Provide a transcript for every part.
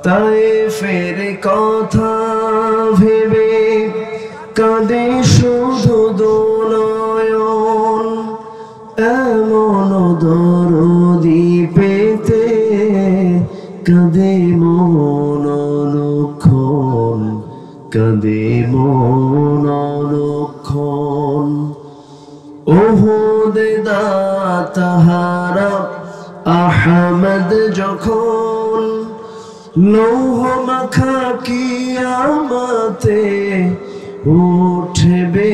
তায়েফের কথা ভেবে কাঁদে শুধু দুনয়ন, এমন দরদি পেতে কাঁদে মন অনুক্ষণ, কাঁদে মন অনুক্ষণ। ওহুদে দাতাহারা আহমদ যখন লৌহ মাখা কিয়ামতে উঠবে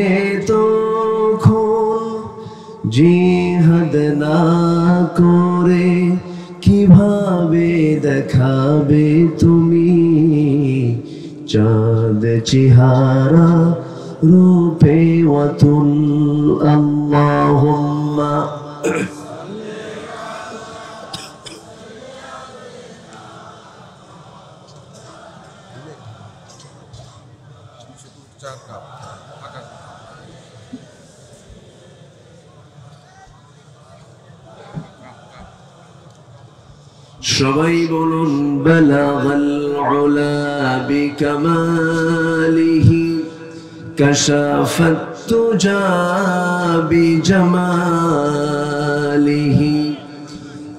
তখন, জিহাদ না করে কিভাবে দেখাবে তুমি চাঁদ চেহারা রূপে ওয়াতুন। আল্লাহুম্মা সবাই বলুন বালাগাল উলা বিকামালিহি কাশাফাত তুজা বিজামালিহি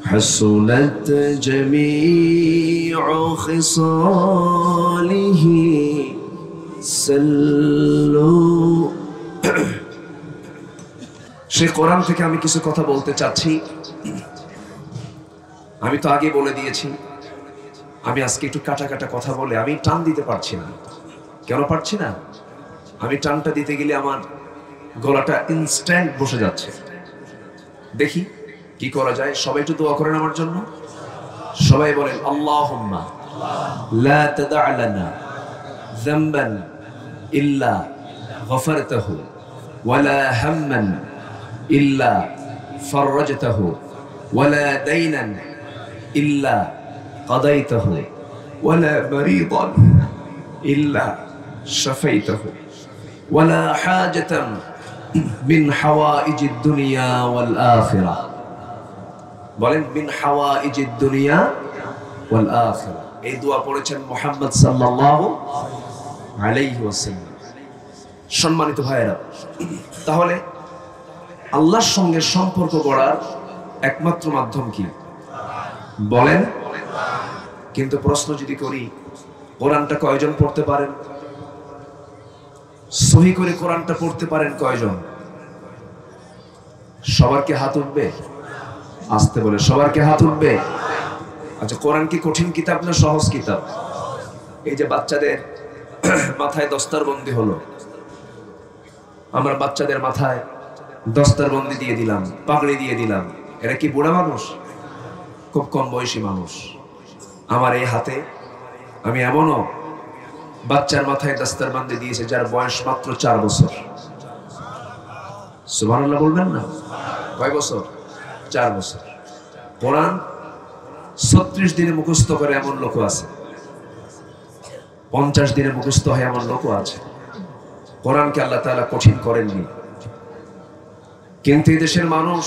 হাসুনাত জামিউ খিসালিহি সাল্লু। সে কোরআন থেকে আমি কিছু কথা বলতে চাচ্ছি। আমি তো আগে বলে দিয়েছি আমি আজকে একটু কাটা কাটা কথা বলে আমি টান দিতে পারছি না। কেন পারছি না? আমি টানটা দিতে গেলে আমার গলাটা ইনস্ট্যান্ট বসে যাচ্ছে। দেখি কি করা যায়। সবাই একটু দোয়া করেন আমার জন্য। সবাই বলেন আল্লাহুম্মা লা তাদা' লানা যামবান ইল্লা গফারতাহু ওয়ালা হাম্মান ইল্লা ফাররাজতাহু ওয়ালা দাইনান ইল্লা কাদাইতাহু ওয়ালা মারিদান ইল্লা শাফাইতাহু ওয়ালা হাজাতান মিন হাওয়াইজিদ দুনিয়া ওয়াল আখিরাহ। বলেন মিন হাওয়াইজিদ দুনিয়া ওয়াল আখিরাহ। এই দোয়া পড়েছেন মুহাম্মদ সাল্লাল্লাহু আলাইহি ওয়াসাল্লাম। সম্মানিত ভাইয়েরা, তাহলে আল্লাহর সঙ্গে সম্পর্ক গড়ার একমাত্র মাধ্যম কি বলেন? কিন্তু প্রশ্ন যদি করি কোরআনটা কয়জন পড়তে পারেন? সহি করে কোরআনটা পড়তে পারেন কয়জন? সবার কি হাত উঠবে? আসতে বলে সবার কি হাত উঠবে? আচ্ছা, কোরআন কি কঠিন কিতাব না সহজ কিতাব? এই যে বাচ্চাদের মাথায় দস্তারবন্দি হলো, আমরা বাচ্চাদের মাথায় দস্তারবন্দি দিয়ে দিলাম, পাগড়ি দিয়ে দিলাম। এরা কি বুড়া মানুষ? খুব কম বয়সী মানুষ। আমার এই হাতে আমি এমনও বাচ্চার মাথায় দস্তারবন্দি দিয়েছে যার বয়স মাত্র 4 বছর। সুবহানাল্লাহ বলবেন না? কয় বছর? 4 বছর। কোরআন 36 দিনে মুখস্থ করে এমন লোক আছে, 50 দিনে মুখস্থ হয় এমন লোক আছে। কোরআনকে আল্লাহ তাআলা কঠিন করেননি। কিন্তু এই দেশের মানুষ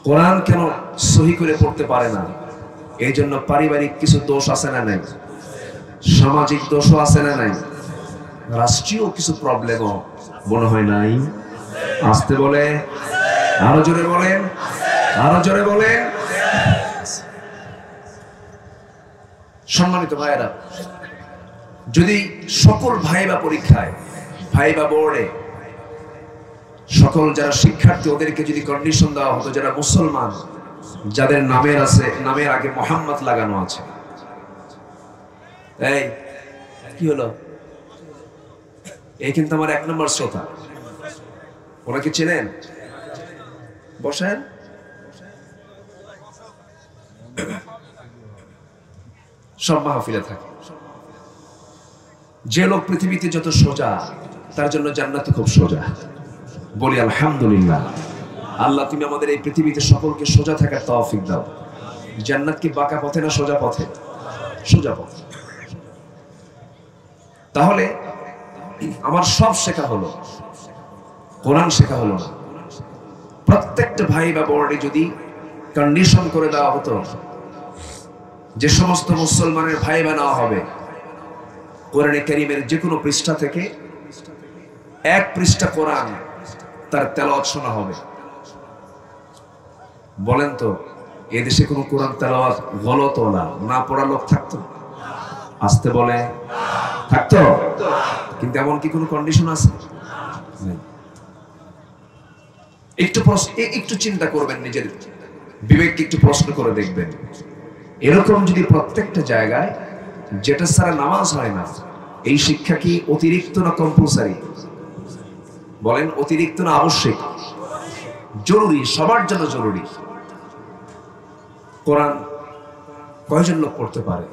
কোরআন কেন সহি করে পড়তে পারে না? এই জন্য পারিবারিক কিছু দোষ আছে না নাই? সামাজিক দোষও আছে না নাই? রাষ্ট্রীয় কিছু প্রবলেমও মনে হয় নাই? আসতে বলে, আরো জোরে বলেন, আরো জোরে বলেন। সম্মানিত ভাইয়েরা, যদি সকল ভাইবা পরীক্ষায়, ভাইবা বোর্ডে সকল যারা শিক্ষার্থী ওদেরকে যদি কন্ডিশন দেওয়া হতো যারা মুসলমান, যাদের নামের আছে, নামের আগে মোহাম্মদ লাগানো আছে। এই কি হলো? এই কিন্তু আমার 1 নম্বর শ্রোতা। ওনাকে চেনেন? বসেন। সব মাহফিলে থাকে। যে লোক পৃথিবীতে যত সোজা তার জন্য জান্নাত খুব সোজা। বলি আলহামদুলিল্লাহ। আল্লাহ তুমি আমাদের এই পৃথিবীতে সকলকে সোজা থাকার তৌফিক দাও। জান্নাত কি বাঁকা পথে না সোজা পথে? সোজা পথে। তাহলে আমার সব শেখা হলো, কোরআন শেখা হলো না। প্রত্যেকটা ভাই বা বোর্ডে যদি কন্ডিশন করে দেওয়া হতো যে সমস্ত মুসলমানের ভাই বোনা হবে, কোরআনে কারীমের যে কোনো পৃষ্ঠা থেকে এক পৃষ্ঠা কোরআন তার তেলাওয়াত শোনা হবে। বলেন তো এদেশে কোনো কোরআন তেলাওয়াত গলত না পড়া লোক থাকতো? আসতে বলে থাকতো, কিন্তু এমন কি কোনো কন্ডিশন আছে? একটু চিন্তা করবেন, নিজের বিবেককে একটু প্রশ্ন করে দেখবেন। এরকম যদি প্রত্যেকটা জায়গায় যেটা ছাড়া নামাজ হয় না, এই শিক্ষা কি অতিরিক্ত না কম্পালসারি? বলেন অতিরিক্ত না আবশ্যিক? জরুরি, সবার জন্য জরুরি। কোরআন কয়জন লোক পড়তে পারে?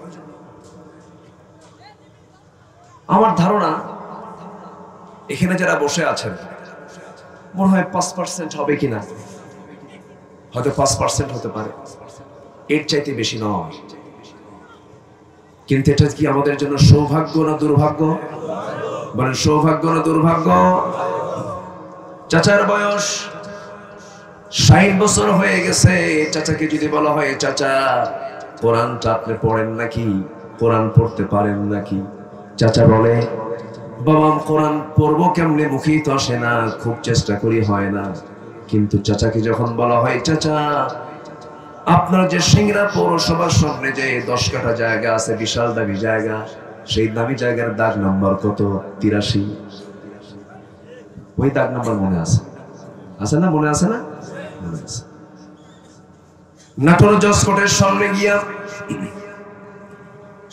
আমার ধারণা এখানে যারা বসে আছেন মনে হয় 5% হবে কিনা, হয়তো 5% হতে পারে, এর চাইতে বেশি নয়। কিন্তু এটা কি আমাদের জন্য সৌভাগ্য না দুর্ভাগ্য? বলেন সৌভাগ্য না দুর্ভাগ্য? চাচার বয়স 60 বছর হয়ে গেছে, চাচাকে যদি বলা হয় চাচা কোরআনটা আপনি পড়েন নাকি, কোরআন পড়তে পারেন নাকি, চাচা বলে বাবা কোরআন পড়বো কেমনে, মুখেই তো আসে না, খুব চেষ্টা করি হয় না। কিন্তু চাচাকে যখন বলা হয় চাচা আপনার যে সিংড়া পৌরসভার সামনে যে 10 কাঠা জায়গা আছে, বিশাল দামি জায়গা, সেই দামি জায়গার দাগ নাম্বার কত? 83। ওই দাগ নাম্বার মনে আছে? আছে না? মনে আছে না? মনে আছে। নাটোর জসকোটের সামনে গিয়া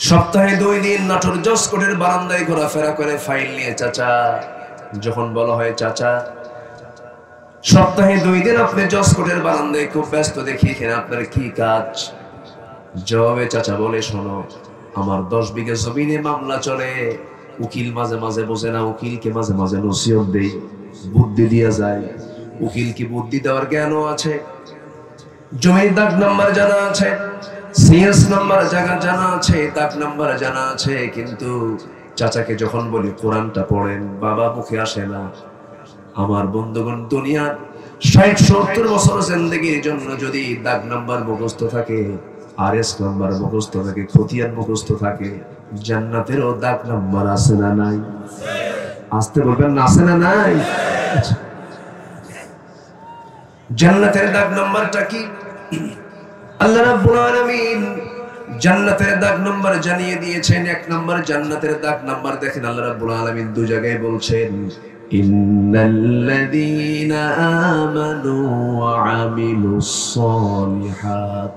সপ্তাহে 2 দিন নাটোর জসকোটের বারান্দায় ঘোরাফেরা করে ফাইল নিয়ে চাচা যখন বলা হয় চাচা সপ্তাহে 2 দিন আপনি জসকোটের বারান্দায় খুব ব্যস্ত দেখি, এখানে আপনার কি কাজ? জবাবে চাচা বলে শোনো আমার 10 বিঘা জমিনে মামলা চলে, উকিল মাঝে মাঝে বোঝে না, উকিলকে মাঝে মাঝে নসিহত দেই, বুদ্ধি দিয়া যায়। উকিলকে বুদ্ধি দেওয়ার জ্ঞানও আছে, জমির দাগ নাম্বার জানা আছে, সিএস নাম্বার জানা আছে, দাগ নাম্বার জানা আছে, কিন্তু চাচাকে যখন বলি কোরআনটা পড়েন, বাবা মুখে আসে না। আমার বন্ধুগণ দুনিয়ার 60-70 বছর জিন্দেগির জন্য যদি দাগ নাম্বার মুখস্থ থাকে, আরএস নাম্বার মুখস্থ থাকে, খতিয়ান মুখস্থ থাকে, জান্নাতেরও দাগ নাম্বার আছে না নাই? আসতে বলবেন না আছে না নাই? জান্নাতের দাগ নাম্বারটা কি? আল্লাহ রাব্বুল আলামিন জান্নাতের দাগ নাম্বার জানিয়ে দিয়েছেন। 1 নাম্বার জান্নাতের দাগ নাম্বার দেখেন আল্লাহ রাব্বুল আলামিন 2 জায়গায় বলছেন ইন্নাল্লাযীনা আমানু ওয়া আমিলুস সালিহাত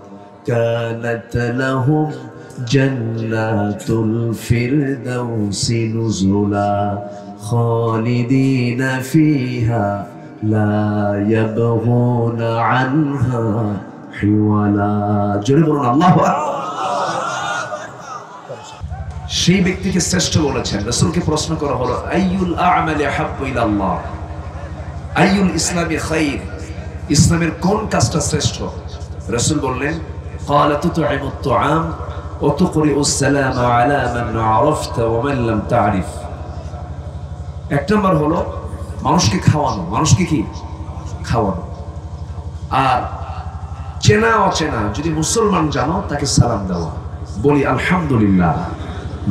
কানাত লাহুম জান্নাতুল ফিরদাউসি নুজুলা খালিদিনা ফিহা লা ইয়াবগুনা আনহা হিওয়ালা। জোরে বলুন আল্লাহু আকবার। সেই ব্যক্তিকে শ্রেষ্ঠ বলেছেন। রাসূলকে প্রশ্ন করা হলো আইয়ুল আ'মালি আহাব্বু ইলাল্লাহ, আইয়ুল ইসলামি খায়র, ইসলামের কোন কাজটা শ্রেষ্ঠ? রাসূল বললেন ক্বালা তুত'ইমুত তু'আম ওয়া তুকরিউস সালামা আলা মান আরাফতা ওয়া মান লাম তা'রিফ। 1 নাম্বার হলো মানুষকে খাওয়ানো, মানুষকে কি খাওয়ানো, আর চেনা অচেনা যদি মুসলমান জানো তাকে সালাম দেওয়া। বলি আলহামদুলিল্লাহ,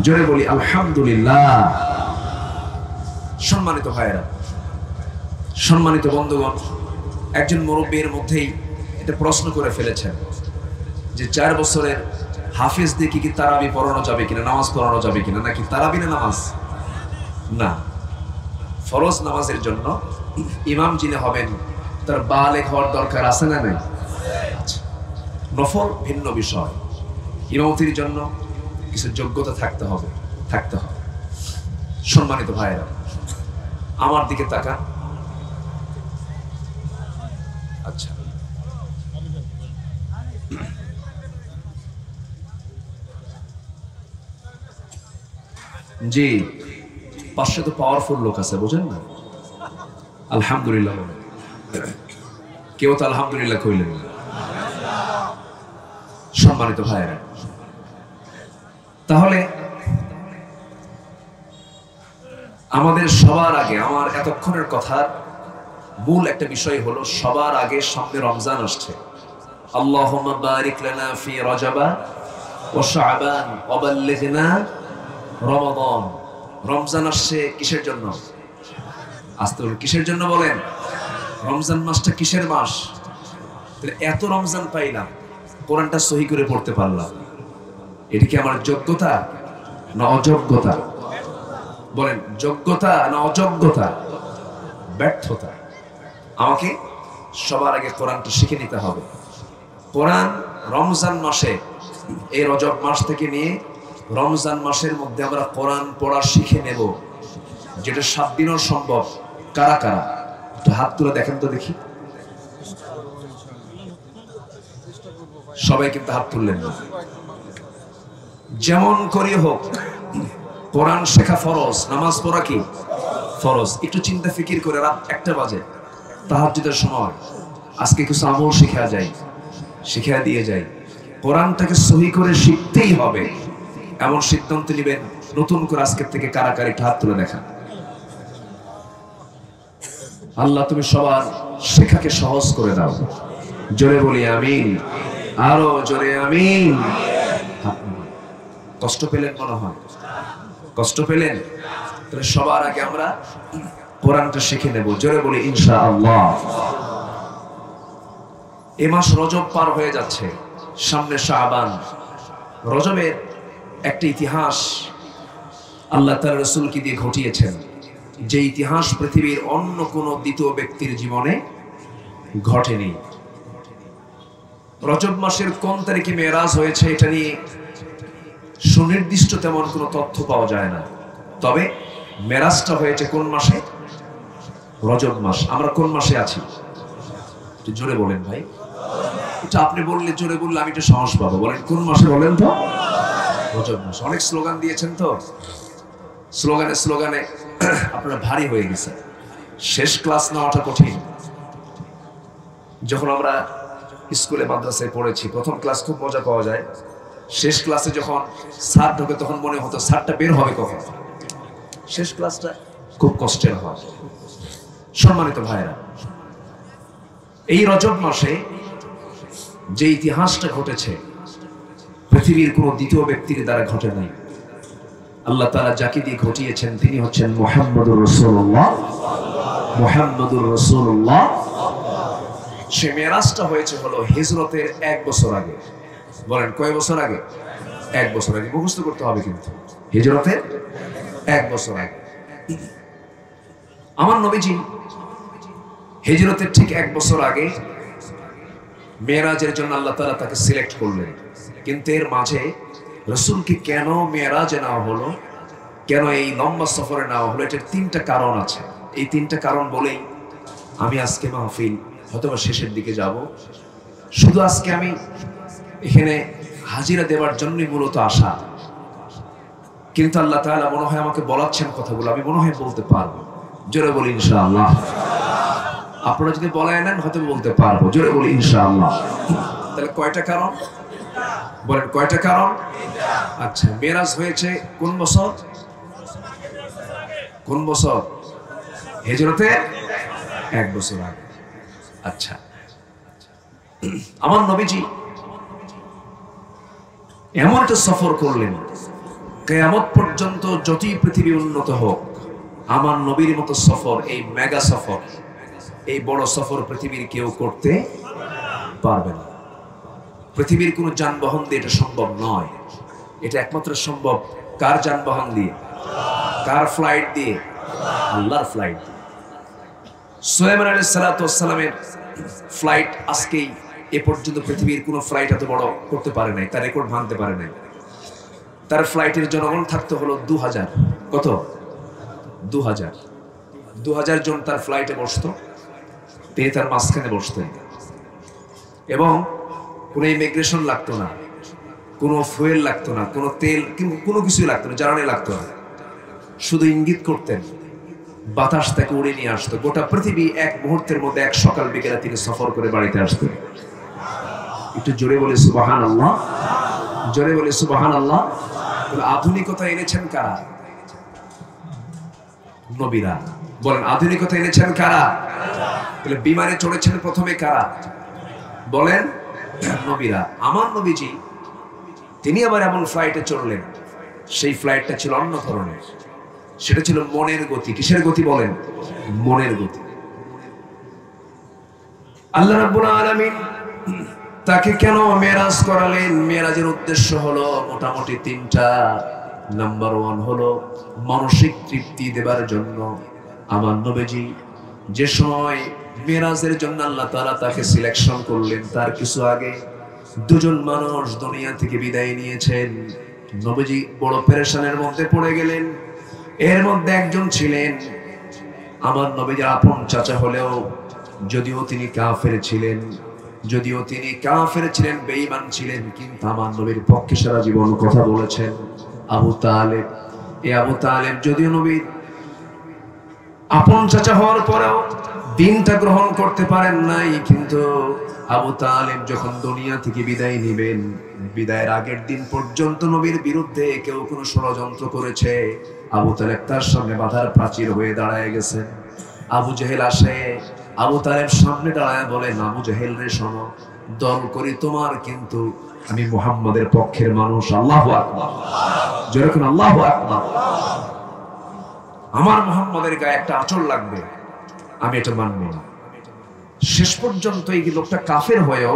জোরে বলি আলহামদুলিল্লাহ। সম্মানিত ভাইয়েরা, সম্মানিত বন্ধুগণ, একজন মুরব্বীর মধ্যেই এটা প্রশ্ন করে ফেলেছেন যে 4 বছরের হাফেজ দিয়ে কি তারাবি পড়ানো যাবে কিনা, নামাজ পড়ানো যাবে কিনা, নাকি তারাবি না নামাজ? না, ফরজ নামাজের জন্য ইমাম যিনি হবেন তার বালেগ হওয়ার দরকার আছে না নাই? নফল ভিন্ন বিষয়, ইমামতির জন্য কিছু যোগ্যতা থাকতে হবে। সম্মানিত ভাইয়েরা আমার দিকে তাকান। আচ্ছা, জি, পাশে তো পাওয়ারফুল লোক আছে, বুঝেন না? আলহামদুলিল্লাহ বলেন। কেউ তো আলহামদুলিল্লাহ কইলেন না। সম্মানিত ভাইয়েরা, তাহলে আমাদের সবার আগে, আমার এতক্ষণের কথার মূল একটা বিষয় হলো সবার আগে সামনে রমজান আসছে। আল্লাহুম্মা বারিক লানা ফি রাজাবা ও শাবান ওয়াবাল্লিগনা রমাদান। রমজান আসছে কিসের জন্য? আসতে বলেন কিসের জন্য বলেন? রমজান মাসটা কিসের মাস? তাহলে এত রমজান পাইলাম, কোরআনটা সহি করে পড়তে পারলাম, এটা কি আমার যোগ্যতা না অযোগ্যতা? বলেন যোগ্যতা না অযোগ্যতা? ব্যর্থতা। আমাকে সবার আগে কোরআনটা শিখে নিতে হবে। কোরআন রমজান মাসে, এই রজব মাস থেকে নিয়ে রমজান মাসের মধ্যে আমরা কোরআন পড়া শিখে নেব, যেটা 7 দিনও সম্ভব। কারা কারা একটু হাত তুলে দেখেন তো দেখি। সবাই কিন্তু হাত তুললেন না। যেমন করে হোক কোরআন শেখা ফরজ, নামাজ পড়া কি ফরজ। একটু চিন্তা ফিকির করে রাত 1টা বাজে তাহাজ্জুদের সময় আজকে কিছু আমল শিখা যায়, শিখা দিয়ে যায়। কোরআনটাকে সহি করে শিখতেই হবে, এমন সিদ্ধান্ত নেবেন। নতুন করে আজকের থেকে কারাকারি হাত তুলে দেখা। আল্লাহ তুমি সবার শেখাকে সহজ করে দাও। জোরে বলি আমিন, আরো জোরে আমিন। কষ্ট পেলেন মনে হয়? কষ্ট পেলেন? তাহলে সবার আগে আমরা কোরআনটা শিখে নেব। জোরে বলি ইনশাআল্লাহ। এ মাস রজব পার হয়ে যাচ্ছে, সামনে শাবান। রজবের একটা ইতিহাস আল্লাহ তার রাসূলকে দিয়ে ঘটিয়েছেন, যে ইতিহাস পৃথিবীর অন্য কোনো দ্বিতীয় ব্যক্তির জীবনে ঘটেনি। রজব মাসের কোন তারিখে মেরাজ হয়েছে এটা নিয়ে সুনির্দিষ্ট তেমন কোনো তথ্য পাওয়া যায় না। তবে মেরাজটা হয়েছে কোন মাসে? রজব মাস। আমরা কোন মাসে আছি? একটু জোরে বলেন ভাই। এটা আপনি বললে, জোরে বললে আমি একটু সাহস পাবো। বলেন কোন মাসে বলেন তো? রজব মাস। অনেক স্লোগান দিয়েছেন তো, স্লোগানে স্লোগানে আপনারা ভারী হয়ে গেছে। শেষ ক্লাস নেওয়াটা কঠিন। যখন আমরা স্কুলে মাদ্রাসায় পড়েছি, প্রথম ক্লাস খুব মজা পাওয়া যায়। শেষ ক্লাসে যখন স্যার ঢোকে তখন মনে হতো স্যারটা বের হবে কখন। শেষ ক্লাসটা খুব কষ্টের হয়। সম্মানিত ভাইরা, এই রজব মাসে যে ইতিহাসটা ঘটেছে পৃথিবীর কোনো দ্বিতীয় ব্যক্তির দ্বারা ঘটে নাই। আল্লাহ তাআলা যাকে দিয়ে ঘটিয়েছেন তিনি হচ্ছেন মুহাম্মদুর রাসূলুল্লাহ। মুহাম্মদুর রাসূলুল্লাহ। সে মেরাজটা হয়েছে হলো হিজরতের 1 বছর আগে। বলেন কয় বছর আগে? 1 বছর আগে। মুখস্থ করতে হবে কিন্তু। হিজরতের 1 বছর আগে আমার নবীজি হিজরতের ঠিক 1 বছর আগে মেরাজের জন্য আল্লাহ তাআলা তাকে সিলেক্ট করলেন। কিন্তু এর মাঝে রাসূলকে কেন মেরাজে নেওয়া হলো, কেন এই লম্বা সফরে নেওয়া হলো, এটার 3টা কারণ আছে। এই 3টা কারণ বলেই আমি আজকে মাহফিল হয়তো শেষের দিকে যাব। শুধু আজকে আমি এখানে হাজিরা দেওয়ার জন্যই মূলত আসা, কিন্তু আল্লাহ তাআলা মনে হয় আমাকে বলাচ্ছেন কথাগুলো, আমি মনে হয় বলতে পারবো। জোরে বলি ইনশাআল্লাহ। আপনারা যদি বলায় নেন হয়তো বলতে পারবো। জোরে বলি ইনশাআল্লাহ। তাহলে কয়টা কারণ? বলেন কয়টা কারণ? আচ্ছা, মেরাজ হয়েছে কোন বছর? কোন বছর? হিজরতে 1 বছর আগে। আচ্ছা, আমার নবীজি এমন একটা সফর করলেন, কিয়ামত পর্যন্ত যতই পৃথিবী উন্নত হোক আমার নবীর মতো সফর, এই মেগা সফর, এই বড় সফর পৃথিবীর কেউ করতে পারবে না। পৃথিবীর কোনো যানবাহন দিয়ে এটা সম্ভব নয়। এটা একমাত্র সম্ভব কার যানবাহন দিয়ে? কার ফ্লাইট দিয়ে? আল্লাহর ফ্লাইট দিয়ে। সুলাইমান আলাইহিস সালাতু ওয়াস সালামের ফ্লাইট আজকেই এ পর্যন্ত পৃথিবীর কোনো ফ্লাইট এত বড় করতে পারে নাই, তার রেকর্ড ভাঙতে পারে নাই। তার ফ্লাইটের জনগণ থাকতে হলো 2000। কত? 2000 জন তার ফ্লাইটে বসতো, তিনি তার মাঝখানে বসতেন। এবং কোনো ইমিগ্রেশন লাগতো না, কোনো ফুয়েল লাগতো না, কোনো তেল, কোনো কিছুই লাগতো না, জ্বালানি লাগতো না। শুধু ইঙ্গিত করতেন, বাতাস তাকে উড়ে নিয়ে আসতো। গোটা পৃথিবী এক মুহূর্তের মধ্যে, এক সকাল বিকেলে তিনি সফর করে বাড়িতে আসতেন। একটু জোরে বলে সুবহানাল্লাহ। জোরে বলে সুবহানাল্লাহ। আধুনিকতা এনেছেন কারা? নবীরা। বলেন আধুনিকতা এনেছেন কারা? তাহলে বিমানে চড়েছেন প্রথমে কারা? বলেন নবীরা। আমার নবীজি তিনি আবার এমন ফ্লাইটে চড়লেন, সেই ফ্লাইটটা ছিল অন্য ধরনের। সেটা ছিল মনের গতি। কিসের গতি বলেন? মনের গতি। আল্লাহ রাব্বুল আলামিন তাকে কেন মেরাজ করালেন? মেরাজের উদ্দেশ্য হলো মোটামুটি তিনটা। নাম্বার 1 হলো মানসিক তৃপ্তি দেবার জন্য। আমার নবীজি যে সময় মেরাজের জন্য আল্লাহ তাআলা তাকে সিলেকশন করলেন, তার কিছু আগে দুজন মানুষ দুনিয়া থেকে বিদায় নিয়েছেন। নবীজি বড় পেরেশানের মধ্যে পড়ে গেলেন। এর মধ্যে একজন ছিলেন আমার নবীজির আপন চাচা হলেও যদিও তিনি কাফের ছিলেন, বেঈমান ছিলেন, কিন্তু আমার নবীর পক্ষে সারা জীবন কথা বলেছেন। আবু তালেব। এই আবু তালেব যদিও নবীর আপন চাচা হওয়ার পরেও দিনটা গ্রহণ করতে পারেন নাই, কিন্তু আবু তালেব যখন দুনিয়া থেকে বিদায় নেবেন, বিদায়ের আগের দিন পর্যন্ত নবীর বিরুদ্ধে কেউ কোনো ষড়যন্ত্র করেছে, আবু তালেব তার সামনে বাধার প্রাচীর হয়ে দাঁড়ায় গেছেন। আবু জেহেল আসে, আবু তালেব সামনে দাঁড়ায় বলেন, আবু জেহেল রে শোনো, দল করি তোমার, কিন্তু আমি মুহাম্মাদের পক্ষের মানুষ। আল্লাহু আকবার। যেরকম আল্লাহু আকবার। আমার মুহাম্মাদের গায়ে একটা আঁচড় লাগবে, আমি এটা মানব না। শেষ পর্যন্ত এই লোকটা কাফের হয়েও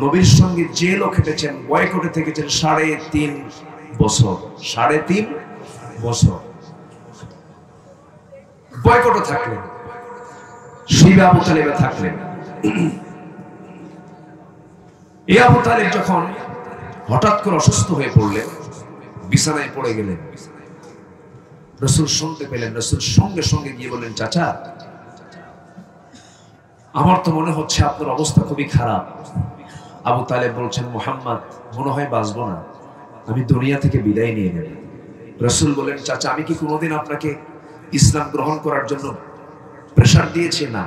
নবীর সঙ্গে জেলও খেটেছেন, বয়কটে থেকেছেন 3.5 বছর। 3.5 বছর বয়কটে থাকলেন, শিবে আবু তালেবে থাকলেন। এই আবু তালেব যখন হঠাৎ করে অসুস্থ হয়ে পড়লেন, বিছানায় পড়ে গেলেন, রাসূল শুনতে পেলেন। রাসূল সঙ্গে সঙ্গে গিয়ে বললেন, চাচা আমার তো মনে হচ্ছে আপনার অবস্থা খুবই খারাপ। আবু তালেব বলছেন, মুহাম্মদ মনে হয় বাঁচবো না, আমি দুনিয়া থেকে বিদায় নিয়ে নেব। রাসূল বলেন, চাচা আমি কি কোনোদিন আপনাকে ইসলাম গ্রহণ করার জন্য প্রেসার দিয়েছি? না,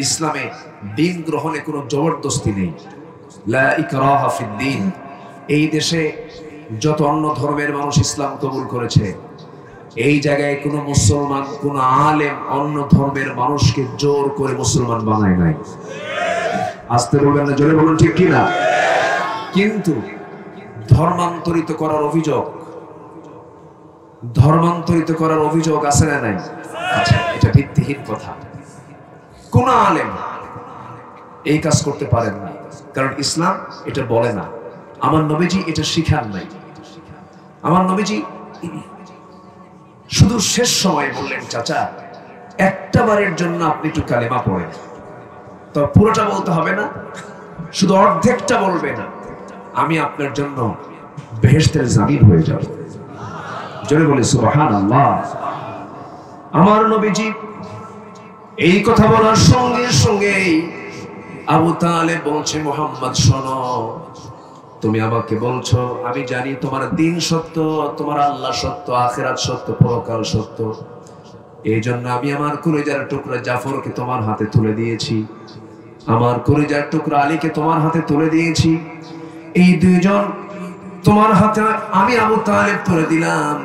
ইসলামে দিন গ্রহণে কোনো জবরদস্তি নেই। লা ইকরাহা ফিদ্দীন। এই দেশে যত অন্য ধর্মের মানুষ ইসলাম কবুল করেছে, এই জায়গায় কোনো মুসলমান, কোনো আলেম অন্য ধর্মের মানুষকে জোর করে মুসলমান বানায় নাই। আসতে বলবেন না, জোরে বলুন ঠিক কিনা। কিন্তু ধর্মান্তরিত করার অভিযোগ আছে না নাই? আচ্ছা, এটা ভিত্তিহীন কথা। কোন আলেম এই কাজ করতে পারেন না, কারণ ইসলাম এটা বলে না, আমার নবীজি এটা শিখান নাই। আমার নবীজি শুধু শেষ সময় বললেন, চাচা একটা বারের জন্য আপনি একটু কালেমা পড়েন, তো পুরোটা বলতে হবে না, শুধু অর্ধেকটা বলবে না, আমি আপনার জন্য বেহেশতের জামিন হয়ে যাব। জোরে বলে সুবহানাল্লাহ। আমার নবীজি এই কথা বলার সঙ্গে সঙ্গেই আবু তালেব বলছে, মুহাম্মদ শোনো, তুমি আমাকে বলছো, আমি জানি তোমার দিন সত্য, তোমার আল্লাহ সত্য, আখিরাত সত্য, পরকাল সত্য। এই জন্য আমি আমার কলিজার টুকরা জাফরকে তোমার হাতে তুলে দিয়েছি, আমার কলিজার টুকরা আলীকে তোমার হাতে তুলে দিয়েছি। এই দুইজন তোমার হাতে আমি আবু তালেব তুলে দিলাম,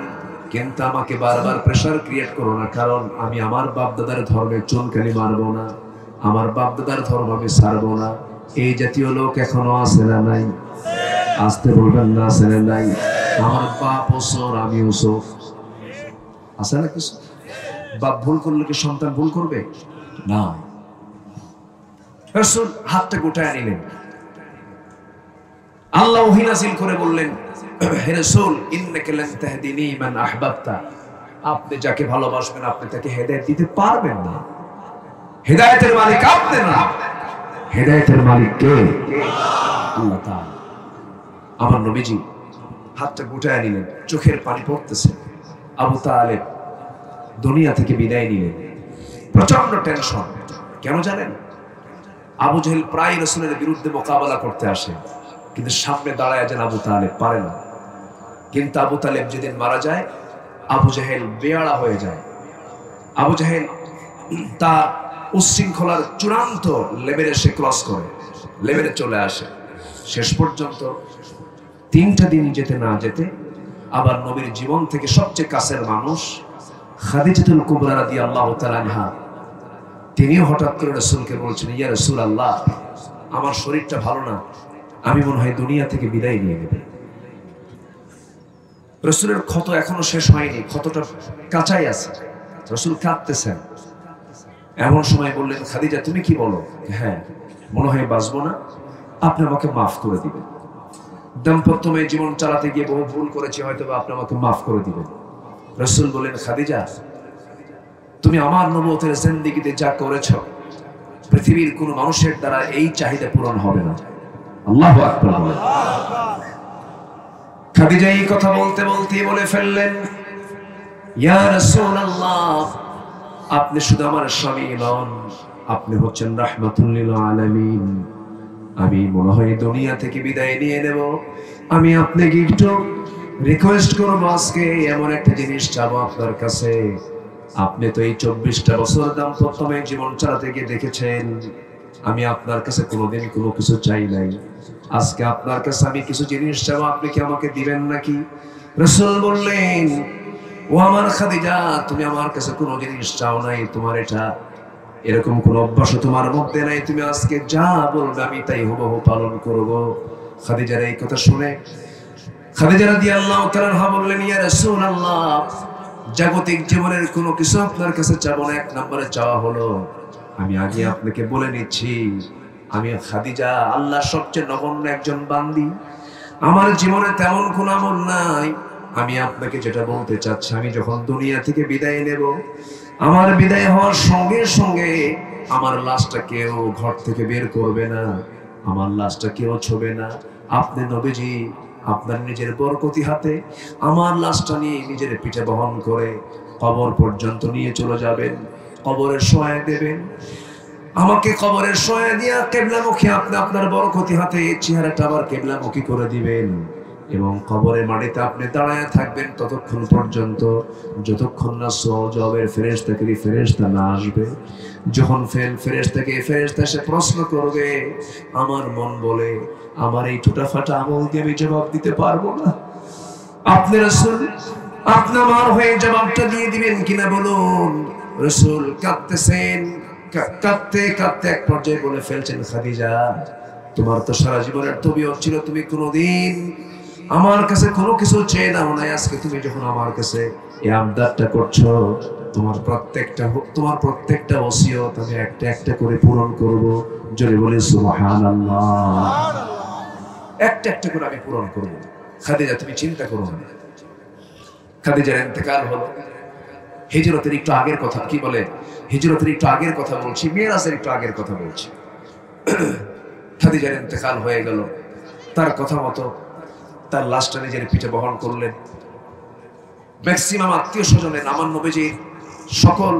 কিন্তু আমাকে বারবার প্রেসার ক্রিয়েট করো না, কারণ আমি আমার বাপদাদার ধর্মের চুনকালি মারবো না, আমার বাপদাদার ধর্ম আমি ছাড়বো না। এই জাতীয় লোক এখনো আছে না নাই? আসতে বলবেন না, আছে না নাই? আমার বাপ ওসর, আমি ওসর, আছে না কিছু? বাপ ভুল করলে কি সন্তান ভুল করবে না? রাসূল হাতটা গোটায় নিলেন, আল্লাহ ওহী নাযিল করে বললেন, হে রাসূল, ইন্নাকা লান তাহদিনি মান আহবাবতা, আপনি যাকে ভালোবাসবেন আপনি তাকে হেদায়েত দিতে পারবেন না। হেদায়েতের মালিক আপনি না, হেদায়েতের মালিক কে? আল্লাহ তাআলা। আমার নবীজি হাতটা গোটায় নিলেন, চোখের পানি পড়তেছে। আবু তালেব দুনিয়া থেকে বিদায় নিলেন, প্রচন্ড টেনশন। কেন জানেন? আবু জেহেল প্রায় রাসূলের বিরুদ্ধে মোকাবেলা করতে আসে, কিন্তু সামনে দাঁড়ায় যেন আবু তালেব পারে না। কিন্তু আবু তালেব যেদিন মারা যায়, আবু জেহেল বেয়াড়া হয়ে যায়। আবু জেহেল তার উচ্ছৃঙ্খলার চূড়ান্ত লেভেলে সে ক্রস করে, লেভেলে চলে আসে। শেষ পর্যন্ত 3টা দিন যেতে না যেতে আবার নবীর জীবন থেকে সবচেয়ে কাছের মানুষ খাদিজাতুল কুবরা রাদিয়াল্লাহু তাআলা আনহা, তিনিও হঠাৎ করে রাসূলকে বলছেন, ইয়া রাসূলুল্লাহ, আমার শরীরটা ভালো না, আমি মনে হয় দুনিয়া থেকে বিদায় নিয়ে নেব। রাসূলের ক্ষত এখনো শেষ হয়নি, ক্ষতটা কাঁচাই আছে। রাসূল কাঁদতেছেন। এমন সময় বললেন, খাদিজা তুমি কি বলো? হ্যাঁ, মনে হয় বাঁচবো না, আপনি আমাকে মাফ করে দিবেন। দাম্পত্যময় জীবন চালাতে গিয়ে বহু ভুল করেছি, হয়তো আপনি আমাকে মাফ করে দিবেন। রাসূল বললেন, খাদিজা তুমি আমার নবুয়তের জিন্দেগিতে যা করেছো, পৃথিবীর কোন মানুষের দ্বারা এই চাহিদা পূরণ হবে না। আল্লাহু আকবার বলেন। খাদিজা এই কথা বলতে বলতে বলে ফেললেন, ইয়া রাসূলুল্লাহ, আপনি শুধু আমার স্বামী নন, আপনি হচ্ছেন রাহমাতুল লিল আলামিন। আমি মনে হয় দুনিয়া থেকে বিদায় নিয়ে নেব। আমি আপনাকে একটু রিকোয়েস্ট করবো, আজকে এমন একটা জিনিস চাবো আপনার কাছে। আপনি তো এই 24টা বছর দাম্পত্যময় জীবন চালাতে গিয়ে দেখেছেন, আমি আপনার কাছে কোনোদিন কোনো কিছু চাই নাই। আজকে আপনার কাছে আমি কিছু জিনিস চাবো, আপনি কি আমাকে দিবেন নাকি? রাসূল বললেন, ও আমার খাদিজা, তুমি আমার কাছে কোনো জিনিস চাও নাই, তোমার এটা এরকম কোন অভ্যাস তোমার মধ্যে নাই, তুমি আজকে যা বলবে আমি তাই হুবহু পালন করব। খাদিজার এই কথা শুনে খাদিজা রাদিয়াল্লাহু তাআলা আনহা বললেন, ইয়া রাসূলুল্লাহ, জাগতিক জীবনের কোনো কিছু আপনার কাছে চাবো না। এক নম্বরে চাওয়া হলো, আমি আগে আপনাকে বলে নিচ্ছি, আমি খাদিজা আল্লাহর সবচেয়ে নগণ্য একজন বান্দি, আমার জীবনে তেমন কোন আমল নাই। আমি আপনাকে যেটা বলতে চাচ্ছি, আমি যখন দুনিয়া থেকে বিদায় নেব, আমার বিদায় হওয়ার সঙ্গে সঙ্গে আমার লাশটা কেউ ঘর থেকে বের করবে না, আমার লাশটা কেউ ছোবে না। আপনি নবীজি আপনার নিজের বরকতি হাতে আমার লাশটা নিয়ে নিজের পিঠে বহন করে কবর পর্যন্ত নিয়ে চলে যাবেন, কবরের সহায় দেবেন। আমাকে কবরের সহায় দিয়া কিবলামুখী আপনি আপনার বরকতি হাতে চেহারাটা আবার কিবলামুখী করে দিবেন, এবং কবরের মাটিতে আপনি দাঁড়ায় থাকবেন ততক্ষণ পর্যন্ত যতক্ষণ না সওয়াবের ফেরেশতা না আসবে। যখন ফেরেশতা এসে প্রশ্ন করবে, আমার মন বলে আমার এই টুটা ফাটা আমল দিয়ে আমি জবাব দিতে পারবো না। আপনি রাসূল আপনি আমার হয়ে জবাবটা দিয়ে দিবেন কিনা বলুন। রাসূল কাঁদতেছেন, কাঁদতে কাঁদতে এক পর্যায়ে বলে ফেলছেন, খাদিজা তোমার তো সারা জীবনের তবিয়ত ছিল তুমি কোনোদিন আমার কাছে কোনো কিছু চেয়ে নাও নাই, আজকে তুমি যখন আমার কাছে এই আবদারটা করছো, তোমার প্রত্যেকটা ওসিয়ত আমি একটা একটা করে পূরণ করব। জোরে বলি সুবহানাল্লাহ। একটা একটা করে আমি পূরণ করব। খাদিজা তুমি চিন্তা করো না। খাদিজার ইন্তেকাল হলো। হিজরতের একটু আগের কথা, কি বলে হিজরতের একটু আগের কথা বলছি, মিরাজের একটু আগের কথা বলছি। খাদিজার ইন্তেকাল হয়ে গেল। তার কথা মতো তার লাশটা নিজের পিঠে বহন করলেন। ম্যাক্সিমাম আত্মীয় স্বজনের, আমার নবীজির সকল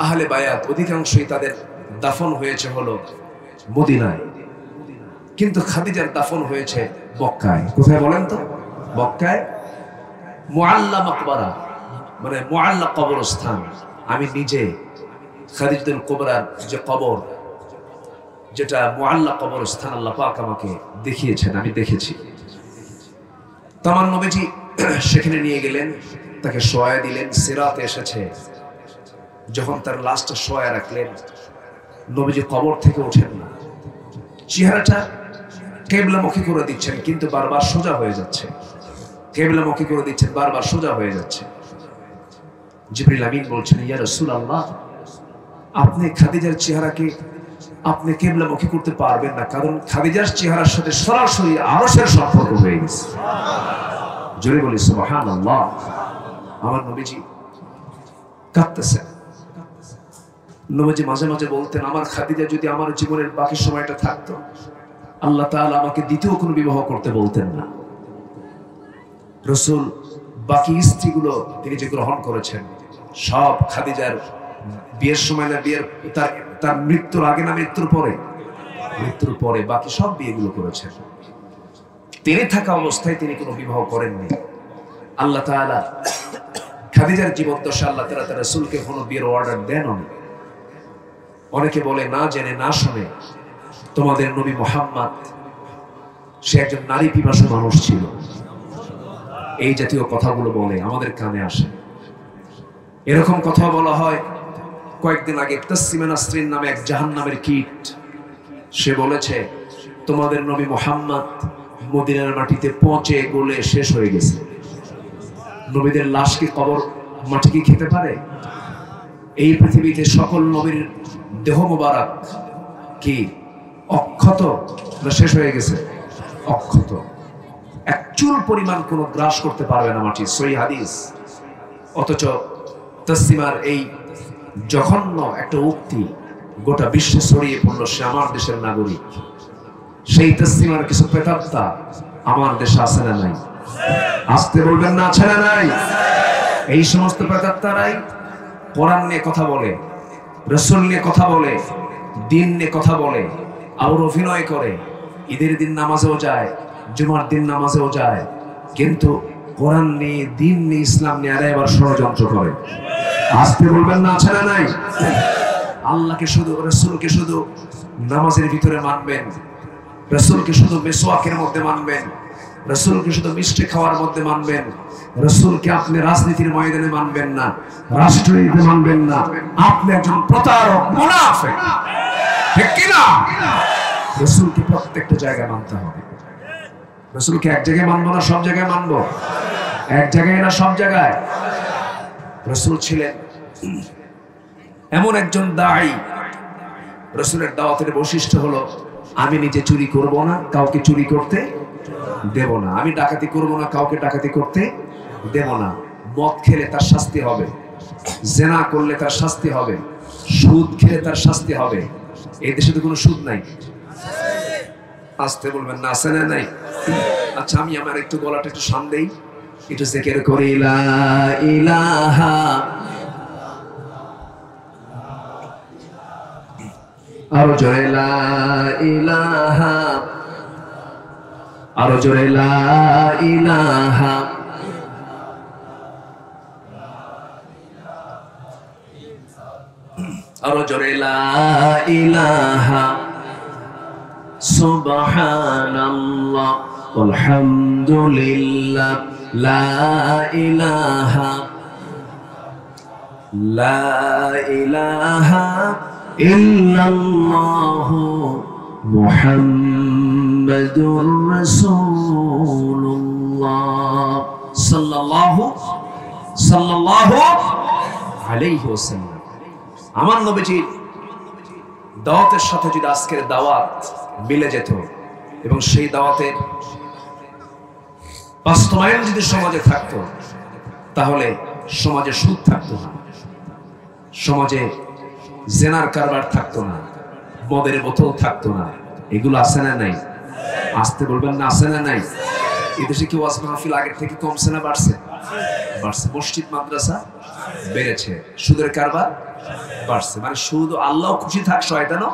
আহলে বায়াত অধিকাংশই তাদের দাফন হয়েছে হলো মদিনায়, কিন্তু খাদিজার দাফন হয়েছে মক্কায়। কোথায় বলেন তো? মক্কায় মুআল্লা মাকবারা, মানে মুআল্লা কবরস্থান। আমি নিজে খাদিজাতুল কুবরার যে কবর, যেটা মুআল্লা কবরস্থান, আল্লাহ পাক আমাকে দেখিয়েছেন, আমি দেখেছি। আমার নবীজি সেখানে নিয়ে গেলেন, তাকে শোয়া দিলেন। সিরাতে এসেছে, যখন তার লাশটা শোয়া রাখলেন, নবীজি কবর থেকে ওঠেন না, চেহারাটা কিবলামুখী করে দিচ্ছেন, কিন্তু বারবার সোজা হয়ে যাচ্ছে। কিবলামুখী করে দিচ্ছেন, বারবার সোজা হয়ে যাচ্ছে। জিবরিল আমিন বলছেন, ইয়া রাসূলুল্লাহ, আপনি খাদিজার চেহারাকে আপনি কিবলামুখী করতে পারবেন না, কারণ খাদিজার চেহারার সাথে সরাসরি আরশের সম্পর্ক হয়ে গেছে। জোরে বলি সুবহানাল্লাহ। আমার নবীজি কাঁদতেছেন। নবীজি মাঝে মাঝে বলতেন, আমার খাদিজা যদি আমার জীবনের বাকি সময়টা থাকতো, আল্লাহ তাআলা আমাকে দ্বিতীয় কোনো বিবাহ করতে বলতেন না। রাসূল বাকি স্ত্রীগুলো তিনি যে গ্রহণ করেছেন, সব খাদিজার বিয়ের সময় না বিয়ের তার মৃত্যুর আগে না মৃত্যুর পরে? মৃত্যুর পরে বাকি সব বিয়েগুলো করেছেন। তিনি থাকা অবস্থায় তিনি কোনো বিবাহ করেননি। আল্লাহ তাআলা খাদিজার জীবদ্দশা আল্লাহ তাআলা তার রাসূলকে কোনো বিয়ের অর্ডার দেন না। অনেকে বলে না জেনে না শুনে, তোমাদের নবী মুহাম্মদ সে একজন নারী পিপাসু মানুষ ছিল, এই জাতীয় কথাগুলো বলে আমাদের কানে আসে। এরকম কথা বলা হয়। কয়েকদিন আগে তাসসিমা নাসরিন নামে এক জাহান্নামের কীট, সে বলেছে তোমাদের নবী মুহাম্মদ মদিনার মাটিতে পচে গলে শেষ হয়ে গেছে। নবীদের লাশ কি কবর মাটি কি খেতে পারে? এই পৃথিবীতে সকল নবীর দেহ মোবারক কি অক্ষত না শেষ হয়ে গেছে? অক্ষত, এক চুল পরিমাণ কোনো গ্রাস করতে পারবে না মাটি, সহিহ হাদিস। অথচ তাসলিমার এই জঘন্য একটা উক্তি গোটা বিশ্বে ছড়িয়ে পড়লো, সে আমার দেশের নাগরিক। সেই তাসলিমার কিছু প্রেতাত্মা আমার দেশে আছে না নাই? আসতে বলবেন না, আছে না নাই? এই সমস্ত প্রেতাত্মারাই কোরআন নিয়ে কথা বলে, রাসূল নিয়ে কথা বলে, দিন নিয়ে কথা বলে, আবার অভিনয় করে। ঈদের দিন নামাজেও যায়, জুমার দিন নামাজেও যায়, কিন্তু কোরআন নিয়ে, দিন নিয়ে, ইসলাম নিয়ে এরা এবার ষড়যন্ত্র করে। আসতে বলবেন না, আছে না নাই? আল্লাহকে শুধু, রাসূলকে শুধু নামাজের ভিতরে মানবেন, রাসূলকে শুধু মিসওয়াকের মধ্যে মানবেন, রাসূলকে শুধু মিষ্টি খাওয়ার মধ্যে মানবেন, রাসূলকে আপনি রাজনীতির ময়দানে মানবেন না, রাষ্ট্রনীতিতে মানবেন না, আপনি একজন প্রতারক, মুনাফিক। ঠিক কি না? রাসূলকে প্রত্যেকটা জায়গায় মানতে হবে। রাসূলকে এক জায়গায় মানবো না সব জায়গায় মানবো? এক জায়গায় না সব জায়গায়? রাসূল ছিলেন এমন একজন দাঈ, রাসূলের দাওয়াতের বৈশিষ্ট্য হলো আমি নিজে চুরি করব না, কাউকে চুরি করতে দেব না। আমি ডাকাতি করব না, কাউকে ডাকাতি করতে দেব না। মদ খেলে তার শাস্তি হবে, জেনা করলে তার শাস্তি হবে, সুদ খেলে তার শাস্তি হবে। এই দেশে তো কোনো সুদ নাই। আসতে বলবেন না, আছে না নাই? আচ্ছা, আমি আমার একটু গলাটা একটু শান দেই, একটু জিকির করি, লা ইলাহা, আরো জোরে লা ইলাহা, আরো জোরে লা ইলাহা, আরো জোরে লা ইলাহা, সুবহানাল্লাহ আলহামদুলিল্লাহ, লা ইলাহা, লা ইলাহা ইল্লাল্লাহু মুহাম্মাদুর রাসূলুল্লাহ সাল্লাল্লাহু আলাইহি ওয়াসাল্লাম। আমার নবীজির দাওয়াতের সাথে যদি আজকের দাওয়াত মিলে যেত এবং সেই দাওয়াতের বাস্তবায়ন যদি সমাজে থাকতো, তাহলে সমাজে সুদ থাকতো না, সমাজে জেনার কারবার থাকতো না, মদের বোতল থাকতো না। এগুলো আছে না নাই? আসতে বলবেন না, আছে না নাই? এদেশে কি ওয়াজ মাহফিল আগের থেকে কমছে না বাড়ছে? বাড়ছে। মসজিদ মাদ্রাসা বেড়েছে, সুদের কারবার বাড়ছে। মানে শুধু আল্লাহ খুশি থাক, শয়তানও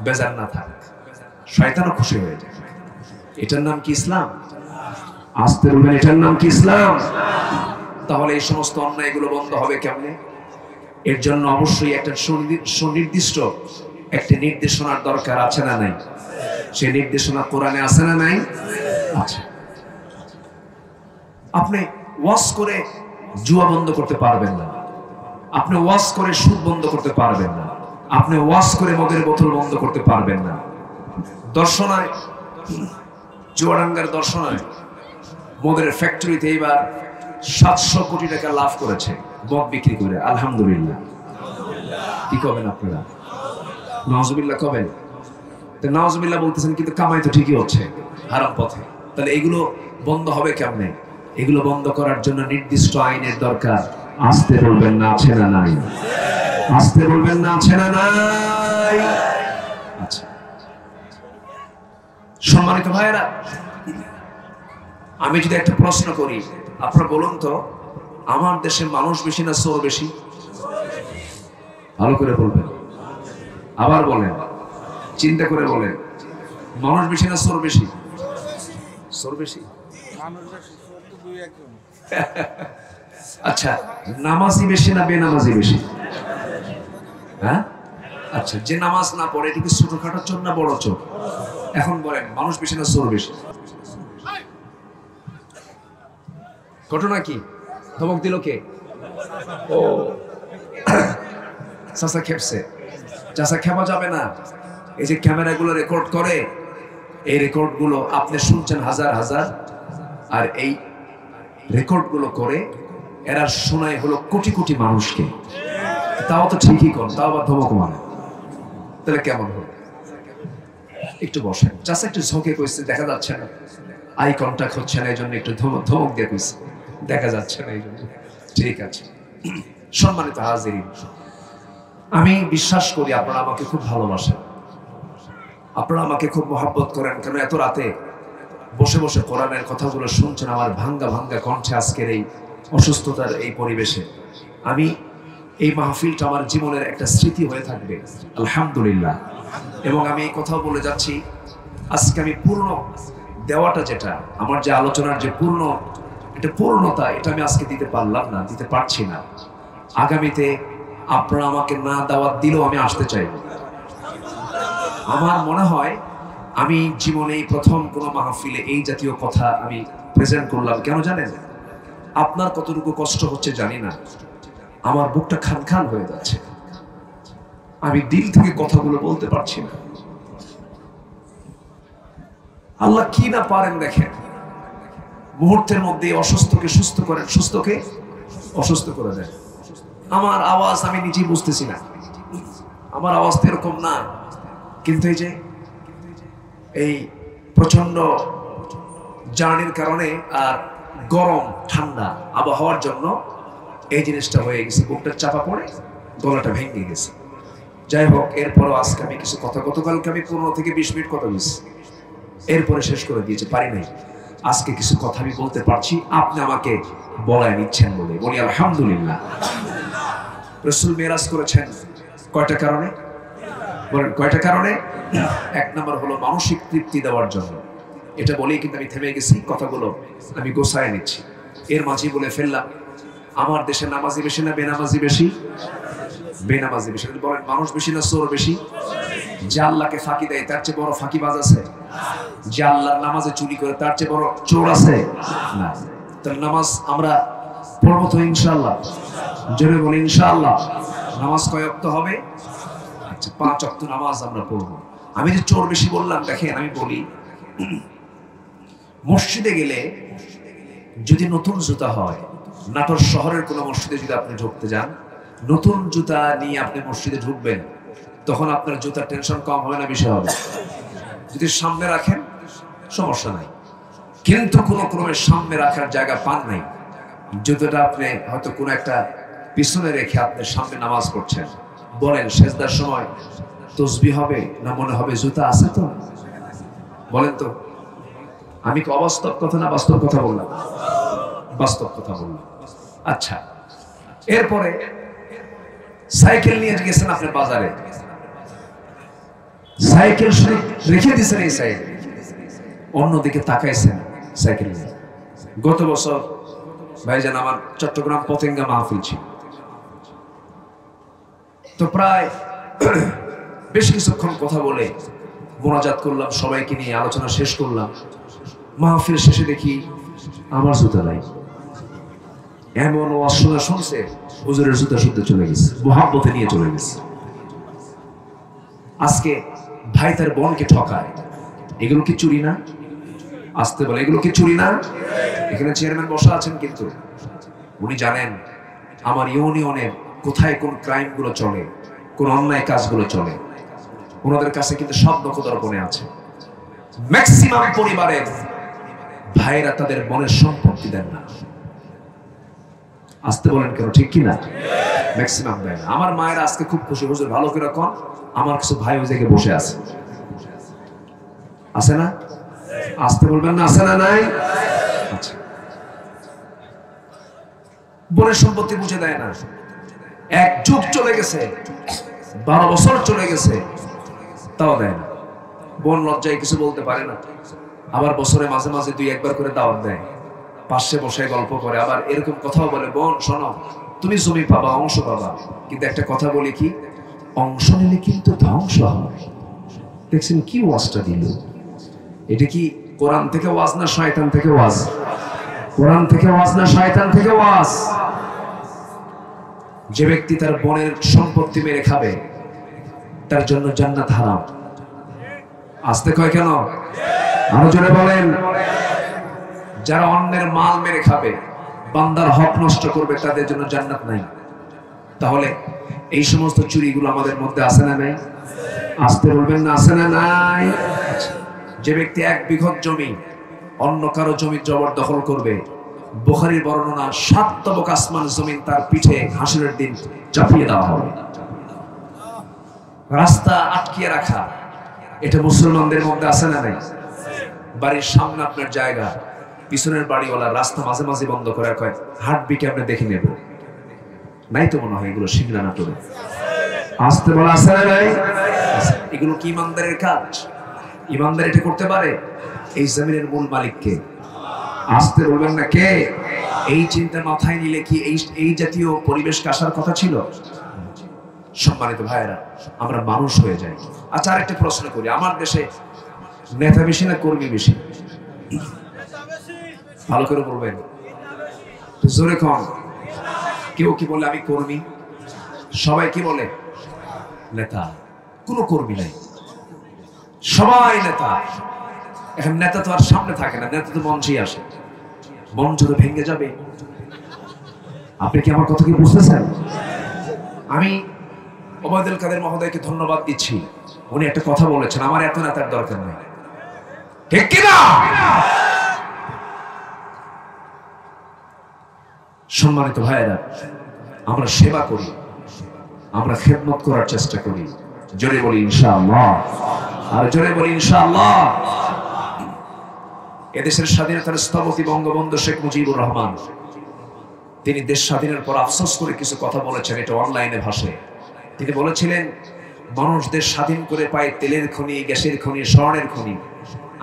বেজার না থাক, শয়তানও খুশি হয়ে যায়। এটার নাম কি ইসলাম? আসতে বলবেন, এটার নাম কি ইসলাম? তাহলে এই সমস্ত অন্যায়গুলো বন্ধ হবে কেমনে? এর জন্য অবশ্যই একটা সুনির্দিষ্ট একটা নির্দেশনার দরকার, আছে না নাই? সেই নির্দেশনা কোরআনে আছে না নাই? আছে। আপনি ওয়াজ করে জুয়া বন্ধ করতে পারবেন না, আপনি ওয়াজ করে সুদ বন্ধ করতে পারবেন না, আপনি ওয়াজ করে মদের বোতল বন্ধ করতে পারবেন না। দর্শনায়, চুয়াডাঙ্গার দর্শনায় মদের ফ্যাক্টরিতে এইবার 700 কোটি টাকা লাভ করেছে মদ বিক্রি করে। আলহামদুলিল্লাহ। কি কবেন আপনারা? নাউজুবিল্লাহ কবেন? তো নাউজুবিল্লাহ বলতেছেন, কিন্তু কামাই তো ঠিকই হচ্ছে হারাম পথে। তাহলে এগুলো বন্ধ হবে কেমনে? এগুলো বন্ধ করার জন্য নির্দিষ্ট আইনের দরকার। আসতে বলবেন না, আছে না নাই? আসতে বলবেন না, আছে না নাই? আচ্ছা, সম্মানিত ভাইয়েরা, আমি যদি একটা প্রশ্ন করি, আপনারা বলুন তো, আমার দেশে মানুষ বেশি না চোর বেশি? ভালো করে বলবেন, আবার বলেন, চিন্তা করে বলেন, মানুষ বেশি না চোর বেশি? চোর বেশি। আচ্ছা, নামাজি বেশি না বেনামাজি বেশি? হ্যাঁ, আচ্ছা, যে নামাজ না পড়ে এটা কি ছোটখাটো চোর না বড় চোর? এখন বলেন, মানুষ বেশি না চোর বেশি? ঘটনা কি? ধমক দিল কে? ও চাচা খেপছে। চাচা খেপা যাবে না। এই যে ক্যামেরাগুলো রেকর্ড করে, এই রেকর্ডগুলো আপনি শুনছেন হাজার হাজার, আর রেকর্ডগুলো করে এরা শোনায় হলো কোটি কোটি মানুষকে। তাও তো ঠিকই কর, তাও আবার ধমক মানে, তাহলে কেমন হলো? একটু বসেন, জাস্ট একটু ঝোঁকে কইছে, দেখা যাচ্ছে না, আই কন্টাক্ট হচ্ছে না, এই জন্য একটু ধমক দিয়ে কইছে, দেখা যাচ্ছে না এই জন্য। ঠিক আছে, সম্মানিত হাজিরিন, আমি বিশ্বাস করি আপনারা আমাকে খুব ভালোবাসেন, আপনারা আমাকে খুব মহব্বত করেন। কেন এত রাতে বসে বসে কোরআনের কথাগুলো শুনছেন আমার ভাঙ্গা ভাঙ্গা কণ্ঠে আজকের এই অসুস্থতার এই পরিবেশে। আমি এই মাহফিলটা আমার জীবনের একটা স্মৃতি হয়ে থাকবে আলহামদুলিল্লাহ। এবং আমি এই কথা বলে যাচ্ছি, আজকে আমি পূর্ণ দেওয়াটা, যেটা আমার যে আলোচনার যে পূর্ণতা, এটা আমি আজকে দিতে পারলাম না, দিতে পারছি না। আগামীতে আপনারা আমাকে না দাওয়াত দিলেও আমি আসতে চাইব। আমার মনে হয় আমি জীবনে প্রথম কোনো মাহফিলে এই জাতীয় কথা আমি প্রেজেন্ট করলাম। কেন জানেন? আপনার কতটুকু কষ্ট হচ্ছে জানি না, আমার বুকটা খান খান হয়ে যাচ্ছে, আমি দিল থেকে কথাগুলো বলতে পারছি না। আল্লাহ কি না পারেন দেখেন, মুহূর্তের মধ্যে অসুস্থকে সুস্থ করেন, সুস্থকে অসুস্থ করে দেন। আমার আওয়াজ আমি নিজেই বুঝতেছি না, আমার আওয়াজ তো এরকম না, কিন্তু এই যে এই প্রচন্ড জার্নির কারণে আর গরম ঠান্ডা আবহাওয়ার জন্য এই জিনিসটা হয়ে গেছে, বুকটা চাপা পড়ে গলাটা ভেঙে গেছে। যাই হোক, এরপরও আজকে আমি কিছু কথা, গতকালকে আমি 15 থেকে 20 মিনিট কথা বলছি, এরপরে শেষ করে দিয়েছে, পারি নাই। আজকে কিছু কথা আমি বলতে পারছি, আপনি আমাকে বলায় নিচ্ছেন বলে বলি আলহামদুলিল্লাহ। রাসূল মেরাজ করেছেন কয়টা কারণে? বলেন কয়টা কারণে? এক নম্বর হলো মানসিক তৃপ্তি দেওয়ার জন্য। এটা বলেই কিন্তু আমি থেমে গেছি, কথাগুলো আমি গোছায় নিচ্ছি। এর মাঝে বলে ফেললাম, আমার দেশে নামাজি বেশি না বেনামাজি বেশি? বেনামাজি বেশি। বলেন মানুষ বেশি না চোর বেশি? যে আল্লাহকে ফাঁকি দেয় তার চেয়ে বড় ফাঁকিবাজ আছে? যে আল্লাহর নামাজে চুরি করে তার চেয়ে বড় চোর আছে? না। তাহলে নামাজ আমরা পড়বো তো ইনশাআল্লাহ? জোরে বলি ইনশাআল্লাহ। নামাজ কয় ওয়াক্ত হবে? আচ্ছা, 5 ওয়াক্ত নামাজ আমরা পড়বো। আমি যে চোর বেশি বললাম, দেখেন আমি বলি, মসজিদে গেলে যদি নতুন জুতা হয়, নাটোর শহরের কোনো মসজিদে যদি আপনি ঢুকতে যান, নতুন জুতা নিয়ে আপনি মসজিদে ঢুকবেন, তখন আপনার জুতার টেনশন কম হবে না বেশি হবে? যদি সামনে রাখেন সমস্যা নাই, কিন্তু কোনো ক্রমে সামনে রাখার জায়গা পান নাই, জুতাটা আপনি হয়তো কোনো একটা পিছনে রেখে আপনি সামনে নামাজ পড়ছেন, বলেন সেজদার সময় তসবিহ হবে না মনে হবে জুতা আছে তো? বলেন তো। আমি কি অবাস্তব কথা না বাস্তব কথা বললাম? বাস্তব কথা বললাম। আচ্ছা, এরপরে সাইকেল নিয়ে গেছেন আপনি বাজারে, সাইকেল শুধু রেখে দিয়েছেন এই সাইড, অন্যদিকে তাকাইছেন সাইকেল নিয়ে। গত বছর ভাইজান আমার চট্টগ্রাম পতেঙ্গা মাহফিল ছিল, তো প্রায় বেশ কিছুক্ষণ কথা বলে মোনাজাত করলাম, সবাইকে নিয়ে আলোচনা শেষ করলাম। মাহফিল শেষে দেখি আমার জুতা নাই। এমন ওয়াজ শুনছে, হুজুরের জুতা শুনতে চলে গেছে, মুহাব্বতে নিয়ে চলে গেছে। আজকে ভাই তার বোনকে ঠকায়, এগুলো কি চুরি না? আসতে বলে এগুলো কি চুরি না? এখানে চেয়ারম্যান বসা আছেন, কিন্তু উনি জানেন আমার ইউনিয়নের কোথায় কোন ক্রাইম গুলো চলে, কোন অন্যায় কাজগুলো চলে। ওনাদের কাছে কিন্তু সব নখদর্পণে আছে। ম্যাক্সিমাম পরিবারের ভাইরা তাদের বোনের সম্পত্তি দেন না। আসতে বলেন কেন, ঠিক কিনা? ম্যাক্সিমাম দেয় না। আমার মায়ের আজকে খুব খুশি, হুজুর ভালো করে কন, আমার কিছু ভাই ওই জায়গায় বসে আছে, আছে না? আসতে বলবেন না, আছে না নাই? আচ্ছা, বোনের সম্পত্তি বুঝে দেয় না। এক যুগ চলে গেছে, 12 বছর চলে গেছে, তাও দেয় না। বোন লজ্জায় কিছু বলতে পারে না। আবার বছরে মাঝে মাঝে 2-1 বার করে দাওয়াত দেয়, পাশে বসে গল্প করে, আবার এরকম কথাও বলে, বোন শোনো, তুমি জমি পাবা, অংশ পাবা, কিন্তু একটা কথা বলি, কি অংশ নিলে কিন্তু ধ্বংস হয়। দেখছেন কি ওয়াজটা দিল? এটা কি কোরআন থেকে ওয়াজ না শয়তান থেকে ওয়াজ? কোরআন থেকে ওয়াজ না শয়তান থেকে ওয়াজ? যে ব্যক্তি তার বোনের সম্পত্তি মেরে খাবে তার জন্য জান্নাত হারাম। আসতে কয় কেন? আরো জোরে বলেন। যারা অন্যের মাল মেরে খাবে বান্দার হক নষ্ট করবে তাদের জন্য জান্নাত নাই। তাহলে এই সমস্ত চুরিগুলো আমাদের মধ্যে আছে না নাই? আসতে বলবেন না, আছে না নাই? যে ব্যক্তি 1 বিঘত জমি অন্য কারো জমি জবরদখল করবে, বুখারীর বর্ণনা 7 তবক আসমান জমিন তার পিঠে হাসরের দিন চাপিয়ে দেওয়া হবে। রাস্তা আটকিয়ে রাখা, এটা মুসলমানদের মধ্যে আছে না নাই? বাড়ির সামনে আপনার জায়গা, পিছনের বাড়িওয়ালা রাস্তা মাঝে মাঝে বন্ধ করে কয় হার্টবিট আপনি দেখে নেব, নাই তো মনে হয় এগুলো সিংড়া নাটরে আসতে বলা আছে না নাই? এগুলো কি ইমানদারের কাজ? ইমানদার এটা করতে পারে? এই জমিনের মূল মালিককে আসতে বলবেন না কে? এই চিন্তা মাথায় নিলে কি এই জাতীয় পরিবেশ আসার কথা ছিল? সম্মানিত ভাইয়েরা, আমরা মানুষ হয়ে যাই। আচ্ছা, আরেকটা প্রশ্ন করি, আমার দেশে নেতা বেশি না কর্মী বেশি? ভালো করে বলবেন, জোরে কম। কেউ কি বলে আমি কর্মী, সবাই কি বলে নেতা, কোনো কর্মী নাই, সবাই নেতা। এখন নেতা তো আর সামনে থাকে না, নেতা তো মঞ্চেই আসে, মঞ্চ তো ভেঙে যাবে। আপনি কি আমার কথা কি বুঝতেছেন? আমি ওবায়দুল কাদের মহোদয়কে ধন্যবাদ দিচ্ছি, উনি একটা কথা বলেছেন, আমার এত নেতার দরকার নেই, ঠিক কিনা? সম্মানিত ভাইয়েরা, আমরা সেবা করি, আমরা খেদমত করার চেষ্টা করি, জোরে বলি ইনশাআল্লাহ, আর জোরে বলি ইনশাআল্লাহ। এদেশের স্বাধীনতার স্থপতি বঙ্গবন্ধু শেখ মুজিবুর রহমান, তিনি দেশ স্বাধীনের পর আফসোস করে কিছু কথা বলেছেন, এটা অনলাইনে ভাসে। তিনি বলেছিলেন, মানুষ দেশ স্বাধীন করে পায় তেলের খনি, গ্যাসের খনি, স্বর্ণের খনি,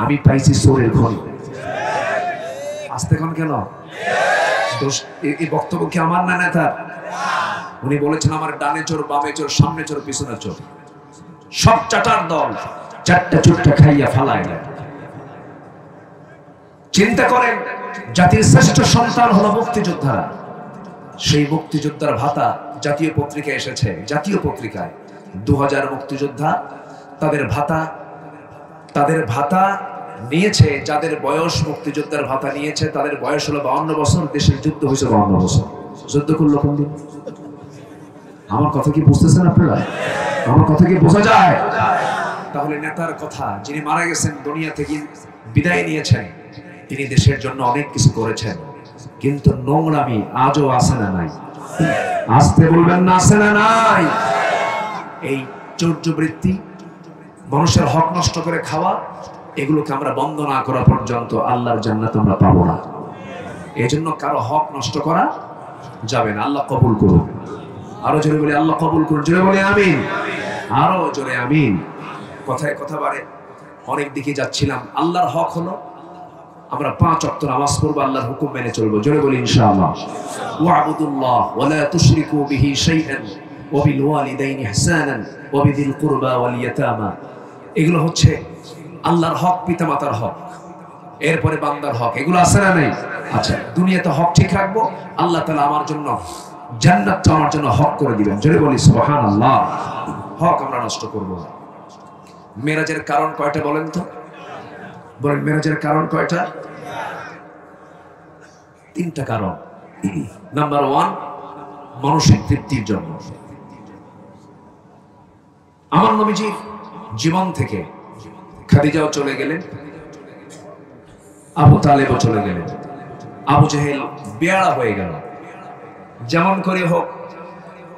আমি পাইছি চোরের খনি। আসতে কোন কেন? এই বক্তব্য কি আমার না নেতার? উনি বলেছেন, আমার ডানে চোর, বামে চোর, সামনে চোর, পিছনে চোর, সব চাটার দল, 4টা চোরটা খাইয়া ফালায়। চিন্তা করেন, জাতির শ্রেষ্ঠ সন্তান হলো মুক্তিযোদ্ধারা, সেই মুক্তিযোদ্ধার ভাতা জাতীয় পত্রিকায় এসেছে, জাতীয় পত্রিকায় 2000 মুক্তিযোদ্ধা তাদের ভাতা নিয়েছে, যাদের বয়স মুক্তিযোদ্ধার ভাতা নিয়েছে তাদের বয়স হলো 52 বছর, দেশের যুদ্ধ হয়েছে 52 বছর। যুদ্ধ করলো কোন দিন? আমার কথা কি বুঝতেছেন আপনারা? আমার কথা কি বোঝা যায়? তাহলে নেতার কথা, যিনি মারা গেছেন, দুনিয়া থেকে বিদায় নিয়েছেন, তিনি দেশের জন্য অনেক কিছু করেছেন, কিন্তু নোংরামি আজও আছে না নাই? আসতে বলবেন না, আছে না নাই? এই চৌর্যবৃত্তি, মানুষের হক নষ্ট করে খাওয়া, এগুলোকে আমরা বন্ধ না করা পর্যন্ত আল্লাহর জান্নাত আমরা পাবো না। এই জন্য কারো হক নষ্ট করা যাবে না। আল্লাহ কবুল করুন। আরো জোরে বলি আল্লাহ কবুল করুন, জোরে বলি আমিন, আরো জোরে আমিন। কথায় কথা বাড়ে, অনেক দিকে যাচ্ছিলাম। আল্লাহর হক হলো আমরা 5 ওয়াক্ত নামাজ পড়বো, আল্লাহর হুকুম মেনে চলবো, জোরে বলি ইনশাআল্লাহ। ওয়া'বুদুল্লাহ ওয়া লা তুশরিকু বিহি শাইআন ওয়া বিল ওয়ালিদাইনি ইহসানান ওয়া বিযিল কুরবা ওয়াল ইয়াতামা। এগুলো হচ্ছে আল্লাহর হক, পিতামাতার হক, এরপরে বান্দার হক, এগুলো আছে না নাই? আচ্ছা, দুনিয়াতে হক ঠিক রাখবো, আল্লাহ তাআলা আমার জন্য জান্নাতটা আমার জন্য হক করে দিবেন, জোরে বলি সুবহানাল্লাহ। হক আমরা নষ্ট করব না। মেরাজের কারণ কয়টা বলেন তো? বলেন, মেরাজের কারণ কয়টা? 3টা কারণ। নাম্বার 1, মানসিক তৃপ্তির জন্য। আমার নবীজির জীবন থেকে খাদিজাও চলে গেলেন, আবু তালেবও চলে গেলেন, আবু জেহেল বেয়াড়া হয়ে গেল। যেমন করে হোক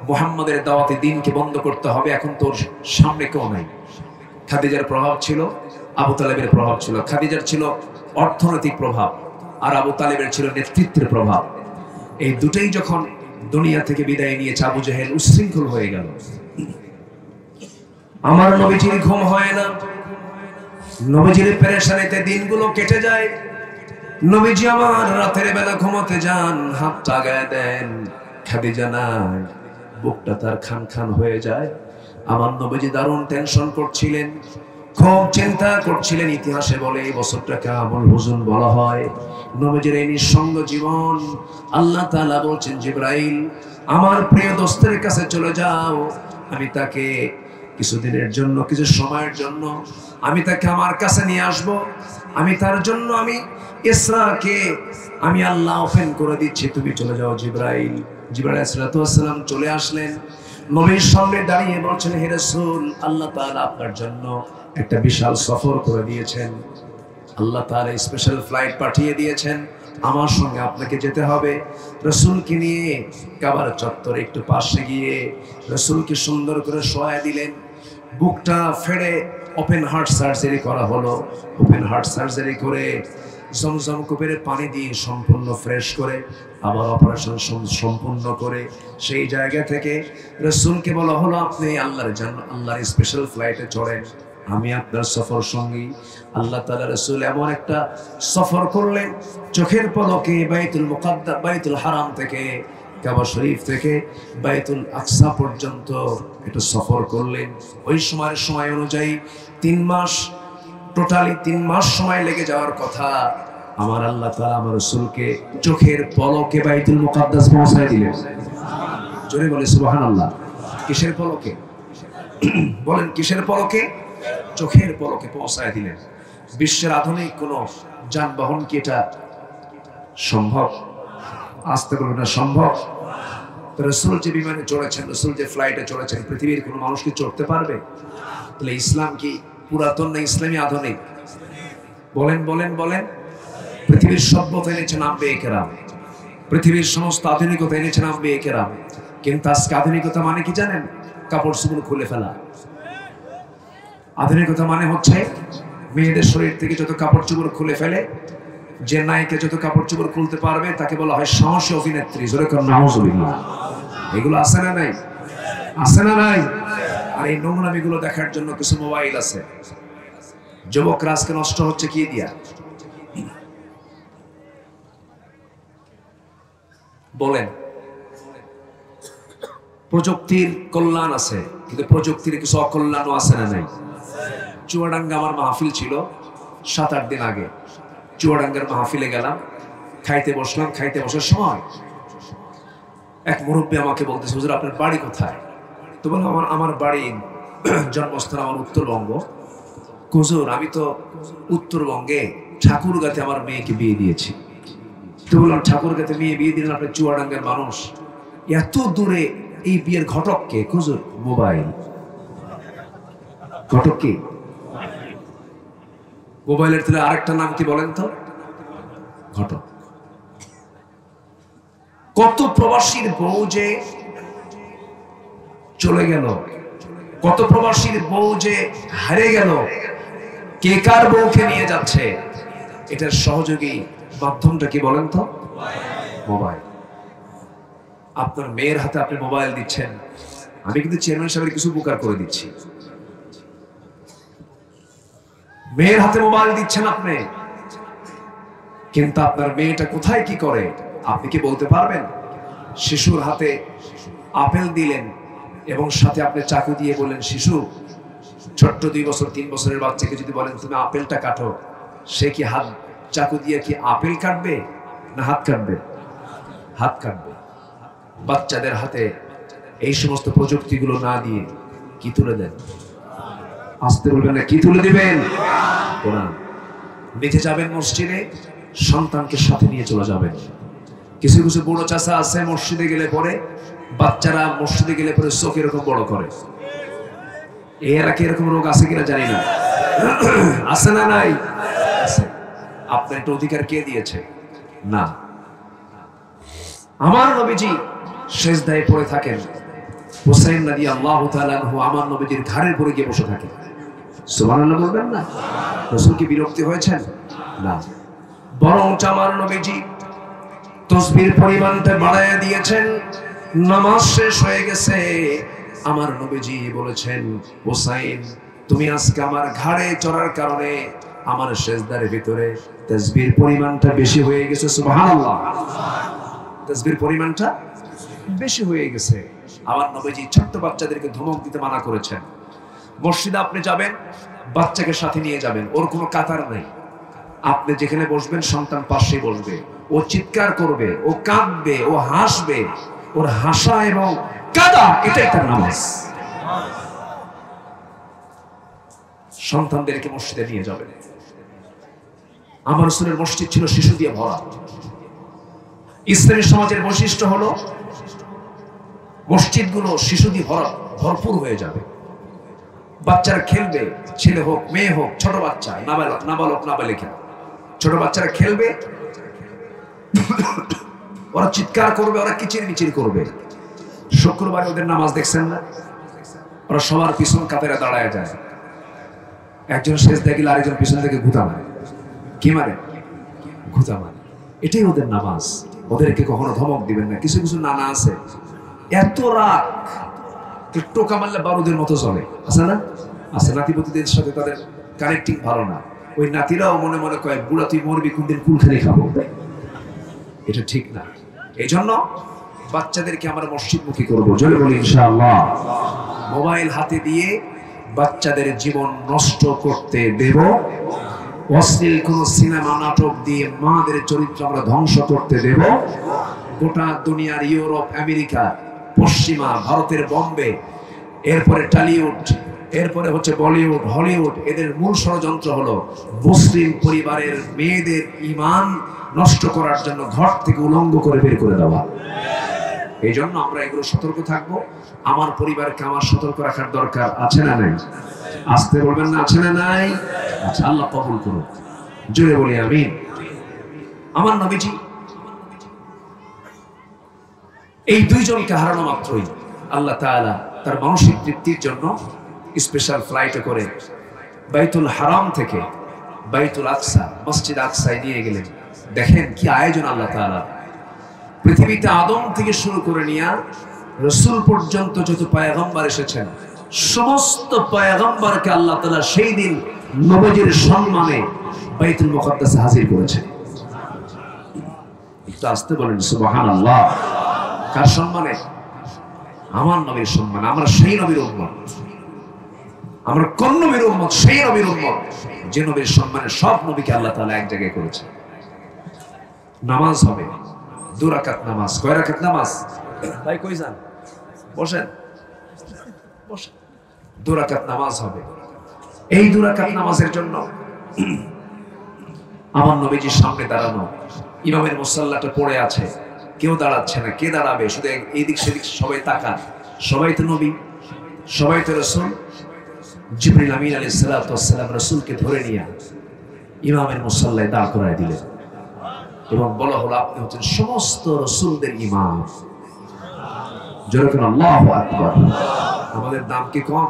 মুহাম্মাদের দাওয়াতে দ্বীনকে বন্ধ করতে হবে, এখন তোর সামনে কেউ নাই। খাদিজার প্রভাব ছিল, আবু তালেবের প্রভাব ছিল। খাদিজার ছিল অর্থনৈতিক প্রভাব, আর আবু তালেবের ছিল নেতৃত্বের প্রভাব। এই দুটেই যখন দুনিয়া থেকে বিদায় নিয়েছে, আবু জেহেল উচ্ছৃঙ্খল হয়ে গেল। আমার নবীজির ঘুম হয় না, নবীজির পেরেশানিতে দিনগুলো কেটে যায়। নবীজি আমার রাতের বেলা ঘুমাতে যান, হাতটা গায়ে দেন, খাদিজা নাই, বুকটা তার খান খান হয়ে যায়। আমার নবীজি দারুণ টেনশন করছিলেন, খুব চিন্তা করছিলেন। ইতিহাসে বলে এই বছরটাকে আমল হুজুন বলা হয়। নবীজির এই নিঃসঙ্গ জীবন, আল্লাহ তাআলা বলছেন, জিবরাইল আমার প্রিয় দোস্তের কাছে চলে যাও, আমি তাকে কিছুদিনের জন্য, কিছু সময়ের জন্য আমি তাকে আমার কাছে নিয়ে আসব। আমি তার জন্য আমি ইসরাকে আমি আল্লাহ ওপেন করে দিচ্ছি, তুমি চলে যাও। জিবরাইল আলাইহিস সালাতু ওয়াস সালাম চলে আসলেন, নবীর সামনে দাঁড়িয়ে বলছেন, হে রাসূল, আল্লাহ তাআলা আপনার জন্য একটা বিশাল সফর করে দিয়েছেন, আল্লাহ তাআলা স্পেশাল ফ্লাইট পাঠিয়ে দিয়েছেন, আমার সঙ্গে আপনাকে যেতে হবে। রাসূলকে নিয়ে কাবার চত্বরে একটু পাশে গিয়ে রাসূলকে সুন্দর করে শোয়া দিলেন, বুকটা ফেড়ে ওপেন হার্ট সার্জারি করা হলো। ওপেন হার্ট সার্জারি করে জমজম কূপের পানি দিয়ে সম্পূর্ণ ফ্রেশ করে আবার অপারেশন সম্পূর্ণ করে সেই জায়গা থেকে রাসূলকে বলা হলো, আপনি আল্লাহর স্পেশাল ফ্লাইটে চড়েন, আমি আপনার সফর সঙ্গী। আল্লাহ তাআলা রাসূল এমন একটা সফর করলেন, চোখের পলকে বাইতুল মুকাদ্দাস, বাইতুল হারাম থেকে, কাবা শরীফ থেকে বাইতুল আকসা পর্যন্ত এটা সফর করলেন। ওই সময় অনুযায়ী 3 মাস, টোটালি 3 মাস সময় লেগে যাওয়ার কথা, আমার আল্লাহ তাআলা আমার রাসূলকে চোখের পলকে বাইতুল মুকাদ্দাস পৌঁছায় দিলেন। জোরে বলে সুবহানাল্লাহ। কিসের পলকে? বলেন কিসের পলকে? চোখের পলকে পৌঁছায় দিলেন। বিশ্বের আধুনিক কোন যানবাহন কি এটা সম্ভব? আসতে বলবেন না সম্ভব? রাসূল যে বিমানে চড়েছেন, রাসূল যে ফ্লাইটে চড়েছেন, পৃথিবীর কোনো মানুষ কি চড়তে পারবে? তাহলে ইসলাম কি পুরাতন না ইসলামী আধুনিক? বলেন বলেন বলেন। পৃথিবীর সভ্যতা এনেছেন আম্বিয়া কেরাম, পৃথিবীর সমস্ত আধুনিকতা এনেছেন আম্বিয়া কেরাম, কিন্তু আজকে আধুনিকতা মানে কি জানেন? কাপড় চোপড় খুলে ফেলা। আধুনিকতা মানে হচ্ছে মেয়েদের শরীর থেকে যত কাপড় চোপড় খুলে ফেলে, যে নায়িকা যত কাপড় চোপড় খুলতে পারবে তাকে বলা হয় সাহসী অভিনেত্রী। জোরে কর নাউজুবিল্লাহ। এগুলো আছে না নাই? আছে না নাই? আর এই নোংরামিগুলো দেখার জন্য কিছু মোবাইল আছে। যুবকরা আজকে নষ্ট হচ্ছে কি দিয়া? বলেন। প্রযুক্তির কল্যাণ আছে, কিন্তু প্রযুক্তির কিছু অকল্যাণও আছে না নাই? চুয়াডাঙ্গা আমার মাহফিল ছিল 7-8 দিন আগে। চুয়াডাঙ্গার মাহফিলে গেলাম, খাইতে বসলাম। খাইতে বসার সময় এক মুরব্বী আমাকে বলতেছে, হুজুর আপনার বাড়ি কোথায়? তো বললাম আমার বাড়ি, জন্মস্থান আমার উত্তরবঙ্গ। হুজুর আমি তো উত্তরবঙ্গে ঠাকুরগাঁতে আমার মেয়েকে বিয়ে দিয়েছি। তো বললাম ঠাকুরগাঁতে মেয়ে বিয়ে দিলেন, আপনি চুয়াডাঙ্গার মানুষ, এত দূরে এই বিয়ের ঘটক কে? হুজুর মোবাইল। ঘটক কি? মোবাইলের তাহলে আরেকটা নাম কি বলেন তো? ঘটক। কত প্রবাসীর বউ যে চলে গেল, কত প্রবাসীর বউ যে হারিয়ে গেল, কে কার বউকে নিয়ে যাচ্ছে, এটার সহযোগী মাধ্যমটা কি বলেন তো? মোবাইল। আপনার মেয়ের হাতে আপনি মোবাইল দিচ্ছেন, আমি কিন্তু চেয়ারম্যান সাহেবের কিছু উপকার করে দিচ্ছি। মেয়ের হাতে মোবাইল দিচ্ছেন আপনি, কিন্তু আপনার মেয়েটা কোথায় কি করে আপনি কি বলতে পারবেন? শিশুর হাতে আপেল দিলেন এবং সাথে আপনি চাকু দিয়ে বললেন, শিশু, ছোট্ট 2 বছর 3 বছরের বাচ্চাকে যদি বলেন তুমি আপেলটা কাটো, সে কি হাত চাকু দিয়ে কি আপেল কাটবে না হাত কাটবে? হাত কাটবে। বাচ্চাদের হাতে এই সমস্ত প্রযুক্তিগুলো না দিয়ে কি তুলে দেন? আসতে বলবেন না, কি তুলে দিবেন? কোরআন। নিজে যাবেন মসজিদে, সন্তানকে সাথে নিয়ে চলে যাবেন। কিছু কিছু বড় চাচা আছে মসজিদে গেলে পরে, বাচ্চারা মসজিদে গেলে পরে চোখ এরকম বড় করে। এরা কি এরকম রোগ আছে কিনা জানি না, আছে না নাই? আপনার একটা অধিকার কে দিয়েছে? না। আমার নবীজি সেজদায় পড়ে থাকেন, হুসাইন রাদিয়াল্লাহু তাআলা আনহু আমার নবীজির ঘাড়ের উপরে গিয়ে বসে থাকেন। সুবহানাল্লাহ বলবেন না? রাসূল কি বিরক্তি হয়েছেন? না, বরং আমার নবীজি তাসবির পরিমাণটা বাড়ায় দিয়েছেন। নামাজ শেষ হয়ে গেছে, আমার নবীজি বলেছেন, হুসাইন তুমি আজকে আমার ঘাড়ে চড়ার কারণে আমার সেজদার ভিতরে তাসবির পরিমাণটা বেশি হয়ে গেছে। সুবহানাল্লাহ। তাসবির পরিমাণটা বেশি হয়ে গেছে। আমার নবীজি ছোট্ট বাচ্চাদেরকে ধমক দিতে মানা করেছেন। মসজিদে আপনি যাবেন, বাচ্চাকে সাথে নিয়ে যাবেন, ওর কোনো কাতার নেই। আপনি যেখানে বসবেন সন্তান পাশে বসবে, ও চিৎকার করবে, ও কাঁদবে, ও হাসবে। ওর হাসা এবং কাঁদা এটাই তার নামাজ। সন্তানদেরকে মসজিদে নিয়ে যাবেন। আমার রাসূলের মসজিদ ছিল শিশু দিয়ে ভরা। ইসলামী সমাজের বৈশিষ্ট্য হলো মসজিদগুলো শিশু দিয়ে ভরপুর হয়ে যাবে। বাচ্চারা খেলবে, ছেলে হোক মেয়ে হোক, ছোট বাচ্চা, নাবালক নাবালিকা, ছোট বাচ্চারা খেলবে, ওরা চিৎকার করবে, ওরা কিচির মিচির করবে। শুক্রবারে ওদের নামাজ দেখছেন না? ওরা সবার পিছন কাতারে দাঁড়ায় যায়, একজন সেজদা গেলে আরেকজন পিছন থেকে ঘুতা মারে। কি মারে? ঘুতা মারে। এটাই ওদের নামাজ। ওদেরকে কখনো ধমক দিবেন না। কিছু কিছু নানা আছে এত রাগ, টোকা মারলে বারুদের মতো চলে, আছে না? আছে। নাতিপতিদের সাথে তাদের কানেক্টিং ভালো না। ওই নাতিরাও মনে মনে কয়, বুড়া তুই মরবি, কোনদিন কুলখানি খাবো। এটা ঠিক না। এই জন্য বাচ্চাদেরকে আমরা মসজিদমুখী করবো, জোরে বলি ইনশাআল্লাহ। মোবাইল হাতে দিয়ে বাচ্চাদের জীবন নষ্ট করতে দেব, অশ্লীল কোন সিনেমা নাটক দিয়ে মাদের চরিত্র আমরা ধ্বংস করতে দেব। গোটা দুনিয়ার ইউরোপ, আমেরিকা, পশ্চিমা, ভারতের বম্বে, এরপরে টলিউড, এরপরে হচ্ছে বলিউড, হলিউড, এদের মূল ষড়যন্ত্র হলো মুসলিম পরিবারের মেয়েদের ঈমান নষ্ট করার জন্য ঘর থেকে উলঙ্গ করে বের করে দেওয়া। এই জন্য আমরা এগুলো সতর্ক থাকবো। আমার পরিবারকে আমার সতর্ক রাখার দরকার আছে না নাই? আসতে বলবেন না, আছে না নাই? আচ্ছা, আল্লাহ কবুল করুন, জোরে বলি আমিন। আমার নবীজি এই দুইজনকে হারানো মাত্রই আল্লাহ তাআলা তার মানসিক তৃপ্তির জন্য স্পেশাল ফ্লাইটে করে বাইতুল হারাম থেকে বাইতুল আকসা, মসজিদ আকসায় নিয়ে গেলেন। দেখেন কি আয়োজন আল্লাহ তাআলা। পৃথিবীতে আদম থেকে শুরু করে নিয়ে রাসূল পর্যন্ত যত পয়গম্বর এসেছেন, সমস্ত পয়গম্বরকে আল্লাহ তাআলা সেই দিন নবীজির সম্মানে বাইতুল মুকাদ্দাসে হাজির করেছেন। একটু আসতে বলেন সুবহানাল্লাহ। কার সম্মানে? আমার নবীর সম্মানে। আমরা সেই নবীর উম্মত, আমরা কোন নবীর উম্মত? সেই নবীর উম্মত যে নবীর সম্মানে সব নবীকে আল্লাহ তাআলা এক জায়গায় করেছেন। নামাজ হবে 2 রাকাত নামাজ। কয় রাকাত নামাজ? ভাই কই যান? বসেন, বসেন। 2 রাকাত নামাজ হবে। এই 2 রাকাত নামাজের জন্য আমার নবীজির সামনে দাঁড়ানো, ইমামের মুসাল্লাটা পড়ে আছে, কেউ দাঁড়াচ্ছে না। কে দাঁড়াবে? শুধু এইদিক সেদিক সবাই তাকান। সবাই তো নবী, সবাই তো রাসূল। জিবরিল আমিন আলাইহিস সালাতু ওয়াস সালাম রাসূলকে ধরে নিয়ে ইমামের মুসাল্লায় দাঁড় করায় দিলেন এবং বলা হলো, আপনি হচ্ছেন সমস্ত রাসূলদের ইমাম। জোরে করে আল্লাহু আকবার। আমাদের দাম কি কম?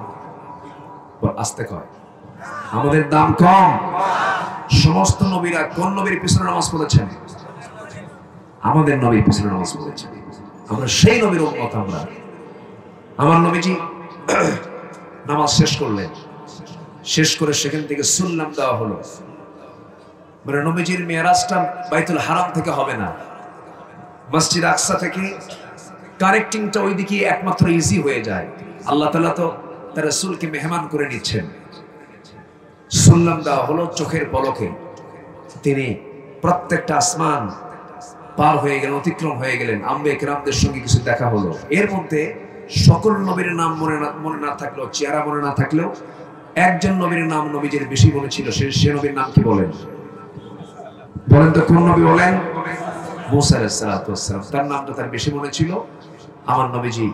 আস্তে কয়, আমাদের দাম কম। সমস্ত নবীরা কোন নবীর পিছনে নামাজ পড়েছেন? আমাদের নবীর পিছনে নামাজ পড়েছেন। আমরা সেই নবীর উম্মত। আমরা, আমার নবীজি নামাজ শেষ করলেন। শেষ করে সেখান থেকে সুন্নাত দেওয়া হলো। মানে নবীজির মেরাজটা বাইতুল হারাম থেকে হবে না, মসজিদ আকসা থেকে। কানেক্টিংটা ওইদিকে একমাত্র ইজি হয়ে যায়। আল্লাহ তাআলা তো তার রাসূলকে মেহমান করে নিচ্ছেন। সুন্নাত দেওয়া হলো চোখের পলকে। তিনি প্রত্যেকটা আসমান পার হয়ে গেলেন, অতিক্রম হয়ে গেলেন। আম্বিয়া কিরামদের সঙ্গে কিছু দেখা হলো। এর মধ্যে সকল নবীর নাম মনে না থাকলেও, চেহারা মনে না থাকলেও, একজন নবীর নাম নবীজির বেশি মনে ছিল। সে নবীর নাম কি বলেন? বলেন তো, কোন নবী বলেন? মুসা আলাইহিস সালাতু ওয়াস সালাম। তার নামটা তার বেশি মনে ছিল। আমার নবীজি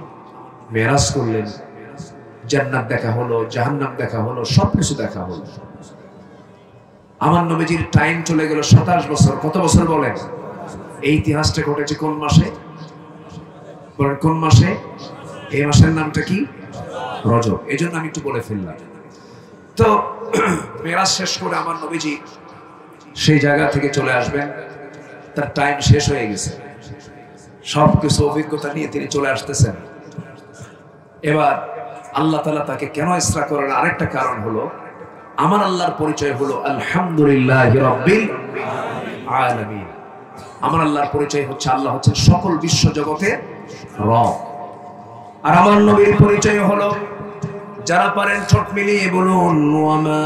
মেরাজ করলেন, জান্নাত দেখা হলো, জাহান্নাম দেখা হলো, সবকিছু দেখা হলো। আমার নবীজির টাইম চলে গেল 27 বছর। কত বছর বলেন? এই ইতিহাসটা ঘটেছে কোন মাসে? বলেন কোন মাসে? এই মাসের নামটা কি? রজব। এই জন্য আমি একটু বলে ফেললাম। তো মেরাজ শেষ করে আমার নবীজি সেই জায়গা থেকে চলে আসবেন। তার টাইম শেষ হয়ে গেছে, সবকিছু অভিজ্ঞতা নিয়ে তিনি চলে আসতেছেন। এবার আল্লাহ তাআলা তাকে কেন ইসরা করেন? আরেকটা কারণ হলো, আমার আল্লাহর পরিচয় হলো আলহামদুলিল্লাহি রাব্বিল আলামিন। আমার আল্লাহর পরিচয় হচ্ছে আল্লাহ হচ্ছেন সকল বিশ্ব জগতের রব। আর আমার নবীর পরিচয় হলো, যারা পারেন ঠোঁট মিলিয়ে বলুন, ওয়ামা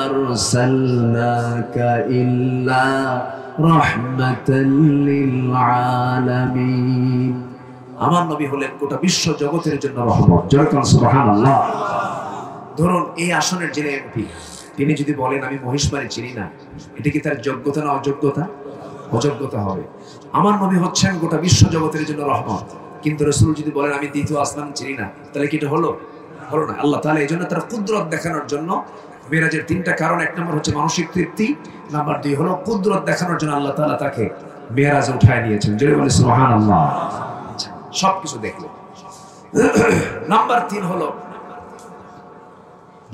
আরসালনাকা ইল্লা রাহমাতাল লিল আলামিন। আমার নবী হলেন গোটা বিশ্ব জগতের জন্য রহমত। জোরে বলুন সুবহানাল্লাহ। ধরুন এই আসনের যিনি এমপি, তিনি যদি বলেন আমি মহিষমারি চিনি না, এটা কি তার যোগ্যতা না অযোগ্যতা? অযোগ্যতা হবে। আমার নবী হচ্ছেন গোটা বিশ্ব জগতের জন্য রহমত, কিন্তু রাসূল যদি বলেন আমি দ্বিতীয় আসমান চিনি না, তাহলে কি এটা হলো? হলো না। আল্লাহ তাআলা এই জন্য তার কুদরত দেখানোর জন্য মেরাজের তিনটা কারণ, এক নম্বর হচ্ছে মানসিক তৃপ্তি, নাম্বার 2 হলো কুদরত দেখানোর জন্য আল্লাহ তাআলা তাকে মেরাজে উঠায় নিয়েছেন। জোরে বলে সুবহানাল্লাহ। সবকিছু দেখলো। নাম্বার 3 হলো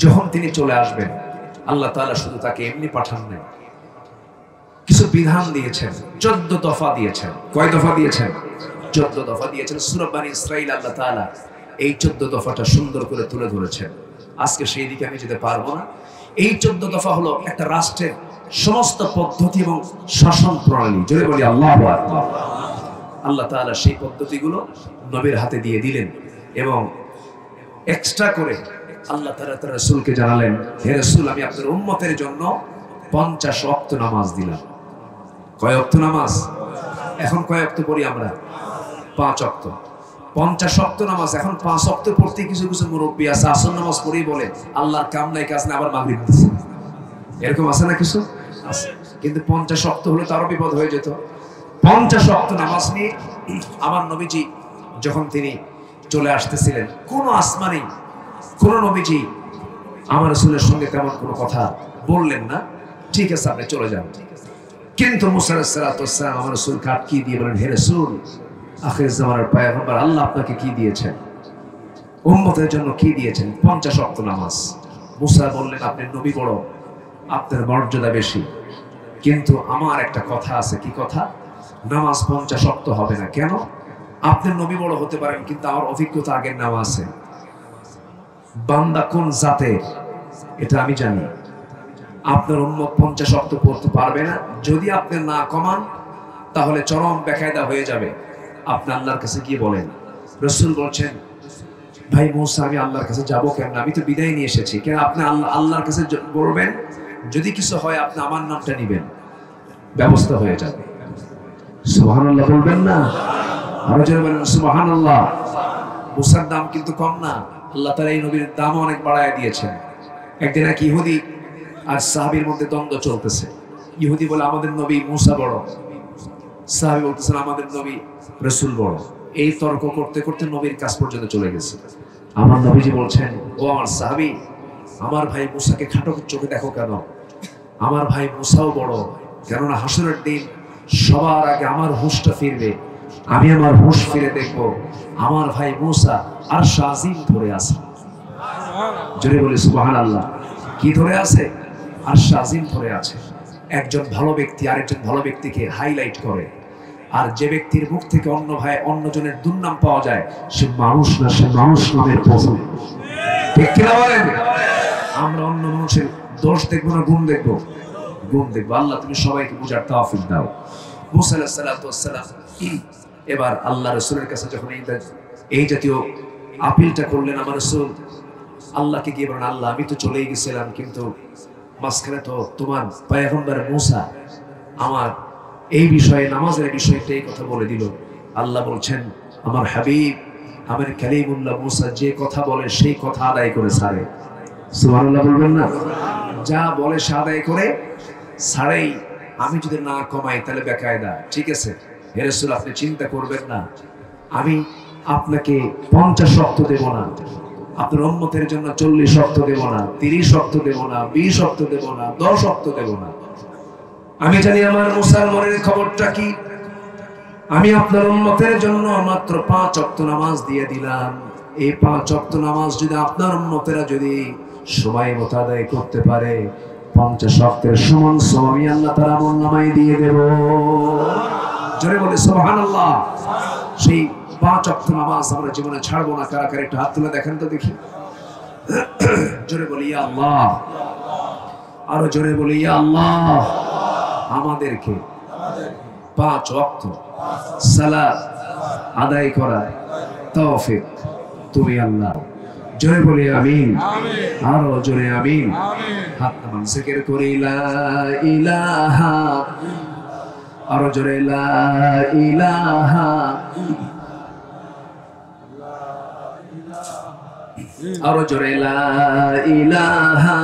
যখন তিনি চলে আসবেন আল্লাহ তাআলা শুধু তাকে এমনি পাঠান নাই, কিছু বিধান দিয়েছেন, 14 দফা দিয়েছেন। কয় দফা দিয়েছেন? 14 দফা দিয়েছেন। সূরা বনী ইসরাঈল আল্লাহ তাআলা এই 14 দফাটা সুন্দর করে তুলে ধরেছেন। আজকে সেই দিকে আমি যেতে পারবো না। এই 14 দফা হলো একটা রাষ্ট্রের সমস্ত পদ্ধতি এবং শাসন প্রণালী। জোরে বলি আল্লাহু আকবার। আল্লাহ তাআলা সেই পদ্ধতিগুলো নবীর হাতে দিয়ে দিলেন এবং এক্সট্রা করে আল্লাহ তাআলা তার রাসূলকে জানালেন, হে রাসূল, আমি আপনার উম্মতের জন্য 50 ওয়াক্ত নামাজ দিলাম। কয় ওয়াক্ত নামাজ? এখন কয় ওয়াক্ত পড়ি আমরা? 5 ওয়াক্ত। 50 ওয়াক্ত নামাজ। এখন 5 ওয়াক্ত পড়তে কিছু কিছু মুরব্বী আছে আসর নামাজ পড়েই বলে আল্লাহর কাম নাই কাজ নাই, আবার মাগরিব দিচ্ছে। এরকম আছে না কিছু? আছে। কিন্তু 50 ওয়াক্ত হলে তো আরো বিপদ হয়ে যেত। 50 ওয়াক্ত নামাজ নিয়ে আমার নবীজি যখন তিনি চলে আসতেছিলেন, কোন আসমানি কোন নবীজি আমার রাসূলের সঙ্গে তেমন কোনো কথা বললেন না। ঠিক আছে, আপনি চলে যান। কিন্তু মুসা আলাইহিস সালাতু ওয়াস সালাম আমার রাসূলকে আটকিয়ে দিয়ে বলেন, হে রাসূল, আখির জামানার পয়গম্বর, আল্লাহ আপনাকে কি দিয়েছেন? উম্মতের জন্য কি দিয়েছেন? 50 ওয়াক্ত নামাজ। মুসা বললেন, আপনি নবী বড়, আপনার মর্যাদা বেশি, কিন্তু আমার একটা কথা আছে। কি কথা? নামাজ 50 ওয়াক্ত হবে না। কেন? আপনি নবী বড় হতে পারেন, কিন্তু আমার অভিজ্ঞতা আগের নামাজ আছে। বান্দা কোন জাতের এটা আমি জানি। আপনার উম্মত 50 ওয়াক্ত পড়তে পারবে না। যদি আপনি না কমান তাহলে চরম বেকায়দা হয়ে যাবে। আপনি আল্লাহর কাছে গিয়ে বলেন। রাসূল বলছেন, ভাই মুসা, আমি আল্লাহর কাছে যাবো কেন? আমি তো বিদায় নিয়ে এসেছি। কেন? আপনি আল্লাহর কাছে বলবেন, যদি কিছু হয় আপনি আমার নামটা নিবেন, ব্যবস্থা হয়ে যাবে। সুবহানাল্লাহ বলবেন না? আরো জোরে বলেন সুবহানাল্লাহ। মুসার দাম কিন্তু কম না। আল্লাহ তাআলা এই নবীর দাম অনেক বাড়ায় দিয়েছেন। একদিন এক ইহুদি আর সাহাবীর মধ্যে দ্বন্দ্ব চলতেছে। ইহুদি বলে আমাদের নবী মুসা বড়, সাহাবী বলতেছেন আমাদের নবী রাসূল বড়। এই তর্ক করতে করতে নবীর কাছ পর্যন্ত চলে গেছে। আমার নবীজি বলছেন, ও আমার সাহাবী, আমার ভাই মুসাকে খাটো চোখে দেখো কেন? আমার ভাই মুসাও বড়, কেননা হাসরের দিন সবার আগে আমার হুঁশটা ফিরবে। আমি আমার হুঁশ ফিরে দেখব আমার ভাই মুসা আরশ আজিম ধরে আছে। জোরে বলি সুবহানাল্লাহ। কি ধরে আছে? আরশ আজিম ধরে আছে। একজন ভালো ব্যক্তি আরেকজন ভালো ব্যক্তিকে হাইলাইট করে, আর যে ব্যক্তির মুখ থেকে অন্যজনের দুর্নাম পাওয়া যায় সে মানুষ না, সে মানুষ নামের পশু। ঠিক কিনা বলেন? আমরা অন্য মানুষের দোষ দেখবো না, গুণ দেখবো? গুণ দেখবো। আল্লাহ তুমি সবাইকে বুঝার তৌফিক দাও। মুসা আলাইহিস সালাতু ওয়াস সালাম এবার আল্লাহ রাসূলের কাছে যখন এই জাতীয় আপিলটা করলেন, আমার রাসূল আল্লাহকে গিয়ে বলেন, আল্লাহ আমি তো চলেই গেছিলাম, কিন্তু মাঝখানে তো তোমার পয়গম্বর মুসা আমার এই বিষয়ে, নামাজের বিষয়টা এই কথা বলে দিল। আল্লাহ বলছেন, আমার হাবিব, আমার কালিমুল্লাহ মুসা যে কথা বলে সেই কথা আদায় করে ছাড়ে। সুবহানাল্লাহ বলবেন না? যা বলে সে আদায় করে ছাড়েই। আমি যদি না কমাই তাহলে বেকায়দা। ঠিক আছে হে রাসূল, আপনি চিন্তা করবেন না, আমি আপনাকে 50 ওয়াক্ত দেব না, আপনার উম্মতের জন্য 40 ওয়াক্ত দেব না, 30 ওয়াক্ত দেব না, 20 ওয়াক্ত দেব না, 10 ওয়াক্ত দেব না। আমি জানি আমার মুসার মনের খবরটা কি। আমি আপনার উম্মতের জন্য মাত্র 5 ওয়াক্ত নামাজ দিয়ে দিলাম। এই 5 ওয়াক্ত নামাজ যদি আপনার উম্মতেরা যদি সময় মতো আদায় করতে পারে, 50 ওয়াক্তের সমান সওয়াব আমি আল্লাহ তাআলা আমলনামায় দিয়ে দেব। জোরে বলে সুবহানাল্লাহ। সেই 5 ওয়াক্ত নামাজ আমরা জীবনে ছাড়বো না। কারা কারা একটু হাত তুলে দেখেন তো দেখি। জোরে বলি ইয়া আল্লাহ। আরো জোরে বলি ইয়া আল্লাহ। আমাদেরকে 5 ওয়াক্ত সালাত আদায় করার তৌফিক তুমি আল্লাহ। জোরে বলি আমিন। আরো জোরে আমিন। হাত নামান, জিকির করি লা ইলাহা, আরো জোরে লা ইলাহা, আরো জোরে লা ইলাহা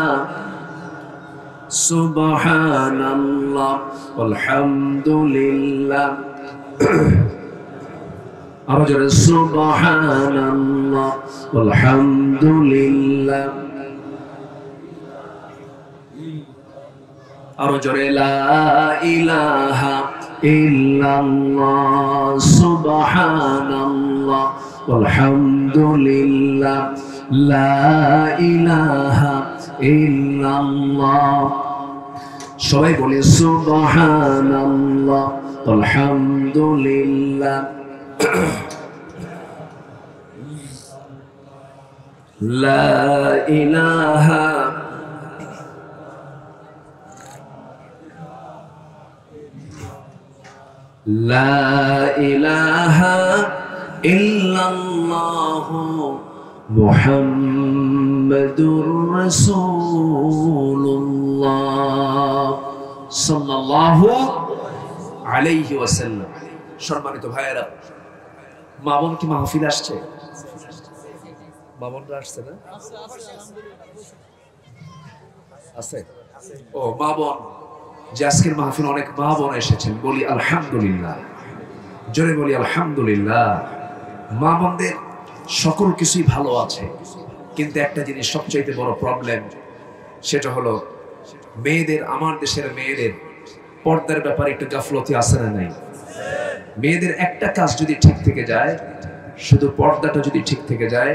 সুবহানাল্লাহ আলহামদুলিল্লাহ আরো জোরে সুবহানাল্লাহ আলহামদুলিল্লাহ আরো জোরে লা ইলাহা ইল্লাল্লাহ সুবহানাল্লাহ আলহামদুলিল্লাহ লা ইলাহা ইল্লাল্লাহ সবাই বলে সুবহানাল্লাহ আলহামদুলিল্লাহ লা ইলাহা লা ইলাহা ইল্লাল্লাহ মুহাম্মাদুর রাসূলুল্লাহ সাল্লাল্লাহু আলাইহি ওয়াসাল্লাম। সম্মানিত ভাইয়েরা, মা বোন কি মাহফিল আসছে? মা বোনরা আসছে না? আছে। ও মা বোন, যে আজকের মাহফিল অনেক মা বোন এসেছেন, বলি আলহামদুলিল্লাহ, জোরে বলি আলহামদুলিল্লাহ। মা বোনদের সকল কিছুই ভালো আছে, কিন্তু একটা জিনিস সবচাইতে বড় প্রবলেম, সেটা হলো মেয়েদের, আমার দেশের মেয়েদের পর্দার ব্যাপারে একটু গাফলতি আছে না নাই? মেয়েদের একটা কাজ যদি ঠিক থেকে যায়, শুধু পর্দাটা যদি ঠিক থেকে যায়,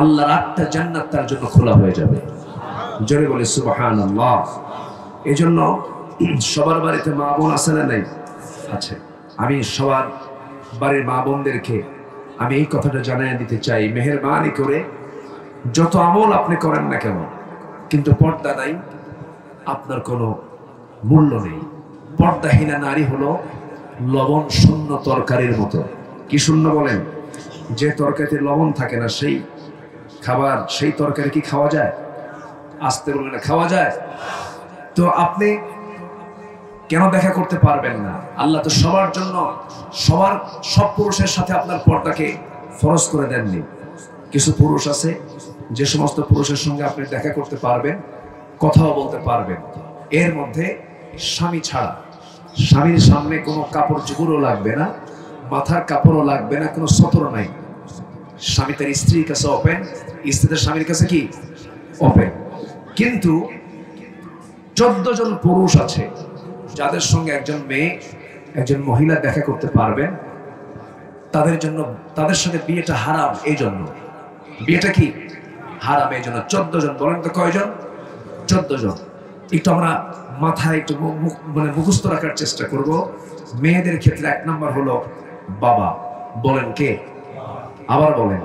আল্লাহর 8টা জান্নাত তার জন্য খোলা হয়ে যাবে। জোরে বলে সুবহানাল্লাহ। এজন্য সবার বাড়িতে মা বোন আছে না নাই? আছে। আমি সবার বাড়ির মা বোনদেরকে আমি এই কথাটা জানিয়ে দিতে চাই, মেহেরবানি করে যত আমল আপনি করেন না কেন, কিন্তু পর্দা নাই, আপনার কোনো মূল্য নেই। পর্দাহীনা নারী হলো লবণ শূন্য তরকারির মতো। কি শূন্য বলেন? যে তরকারিতে লবণ থাকে না, সেই খাবার, সেই তরকারি কি খাওয়া যায়? আসতে বলবেন না, খাওয়া যায়? তো আপনি কেন দেখা করতে পারবেন না? আল্লাহ তো সবার জন্য, সব পুরুষের সাথে আপনার পর্দাকে ফরজ করে দেননি। কিছু পুরুষ আছে, যে সমস্ত পুরুষের সঙ্গে আপনি দেখা করতে পারবেন, কথাও বলতে পারবেন, এর মধ্যে স্বামী ছাড়া। স্বামীর সামনে কোনো কাপড় চুপড়ও লাগবে না, মাথার কাপড়ও লাগবে না, কোনো সতর নাই। স্বামী তার স্ত্রীর কাছে ওপেন, স্ত্রী তার স্বামীর কাছে কি ওপেন। কিন্তু 14 জন পুরুষ আছে যাদের সঙ্গে একজন মেয়ে, একজন মহিলা দেখা করতে পারবেন, তাদের জন্য, তাদের সঙ্গে বিয়েটা হারাম। এই জন্য বিয়েটা কি হারাম, এই জন্য 14 জন। বলেন তো কয়জন? 14 জন। একটু আমরা মাথায় একটু মানে মুখস্থ রাখার চেষ্টা করব। মেয়েদের ক্ষেত্রে 1 নম্বর হলো বাবা। বলেন কে? আবার বলেন,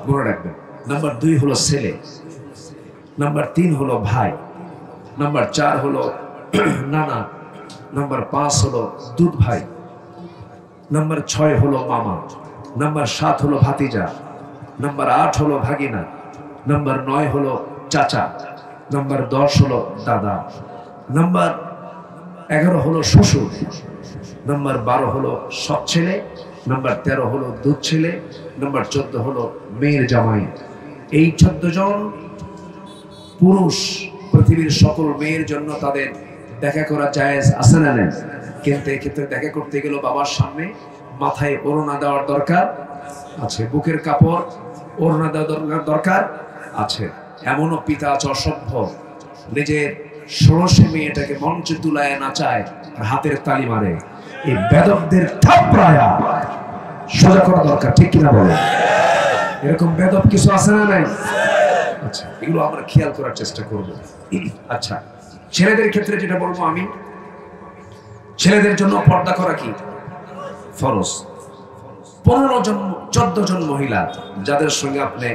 মনে রাখবেন। নাম্বার 2 হলো ছেলে, নাম্বার 3 হলো ভাই, নাম্বার 4 হলো নানা, নাম্বার 5 হলো দুধ ভাই, নাম্বার 6 হলো মামা, নাম্বার 7 হলো ভাতিজা, নাম্বার 8 হলো ভাগিনা, নাম্বার 9 হলো চাচা, নাম্বার 10 হলো দাদা, নাম্বার 11 হলো শ্বশুর, নাম্বার 12 হলো সৎ ছেলে, নাম্বার 13 হলো দুধ ছেলে, নাম্বার 14 হলো মেয়ের জামাই। এই 14 জন পুরুষ পৃথিবীর সকল মেয়ের জন্য তাদের দেখা করা জায়েজ আছে না নেই? কিন্তু এক্ষেত্রে দেখা করতে গেলে বাবার সামনে মাথায় ওড়না দেওয়ার দরকার আছে, বুকের কাপড় ওড়না দেওয়ার দরকার আছে। এমনও পিতা আছে অসভ্য, নিজের ষোড়শী মেয়েটাকে মঞ্চে তুলায় নাচায় আর হাতের তালি মারে। এই বেদবদের থাপড়ায়া সোজা করা দরকার, ঠিক কিনা বলে? এরকম বেদব কিছু আছে না নাই? আচ্ছা, এগুলো আমরা খেয়াল করার চেষ্টা করব। আচ্ছা, ছেলেদের ক্ষেত্রে যেটা বলবো আমি, ছেলেদের জন্য পর্দা করা কি ফরজ। 15 জন 14 জন মহিলা যাদের সঙ্গে আপনি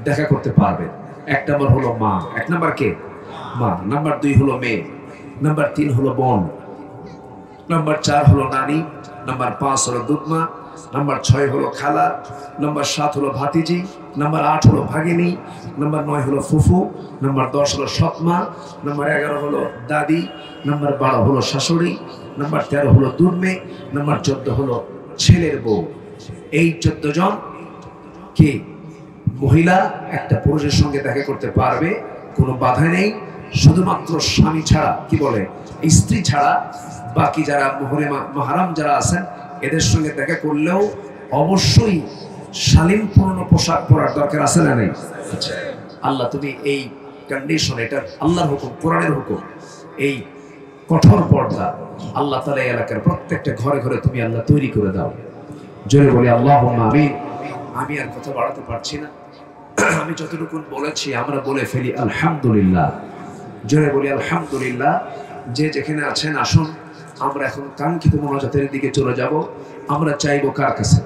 দেখা করতে পারবেন। 1 নম্বর হলো মা। 1 নম্বর কে? মা। নাম্বার 2 হলো মেয়ে, নাম্বার 3 হলো বোন, নাম্বার 4 হলো নানি, নাম্বার 5 হলো দুধমা, নাম্বার 6 হলো খালা, নাম্বার 7 হলো ভাতিজি, নাম্বার 8 হলো ভাগিনী, নাম্বার 9 হলো ফুফু, নাম্বার 10 হলো সৎমা, নাম্বার 11 হলো দাদি, নাম্বার 12 হলো শাশুড়ি, নাম্বার 13 হলো দুধমে, নাম্বার 14 হলো ছেলের বউ। এই 14 জন কি মহিলা একটা পুরুষের সঙ্গে দেখা করতে পারবে, কোনো বাধা নেই। শুধুমাত্র স্বামী ছাড়া, কি বলে, স্ত্রী ছাড়া বাকি যারা মাহরাম যারা আছেন এদের সঙ্গে দেখা করলেও অবশ্যই শালীনপূর্ণ পোশাক পরার দরকার আছে না নেই? আল্লাহ তুমি এই কন্ডিশন, এটা আল্লাহর হুকুম, কোরআনের হুকুম, এই কঠোর পর্দা আল্লাহ তাআলা এই এলাকার প্রত্যেকটা ঘরে ঘরে তুমি আল্লাহ তৈরি করে দাও। জোরে বলি আল্লাহুম্মা আমিন। আমি আর কথা বাড়াতে পারছি না, আমি যতটুকু বলেছি আমরা বলে ফেলি আলহামদুলিল্লাহ। জোরে বলি আলহামদুলিল্লাহ। যে যেখানে আছেন আসুন, আমরা এখন কাঙ্ক্ষিত মোনাজাতের দিকে চলে যাব। আমরা চাইবো কার কাছে?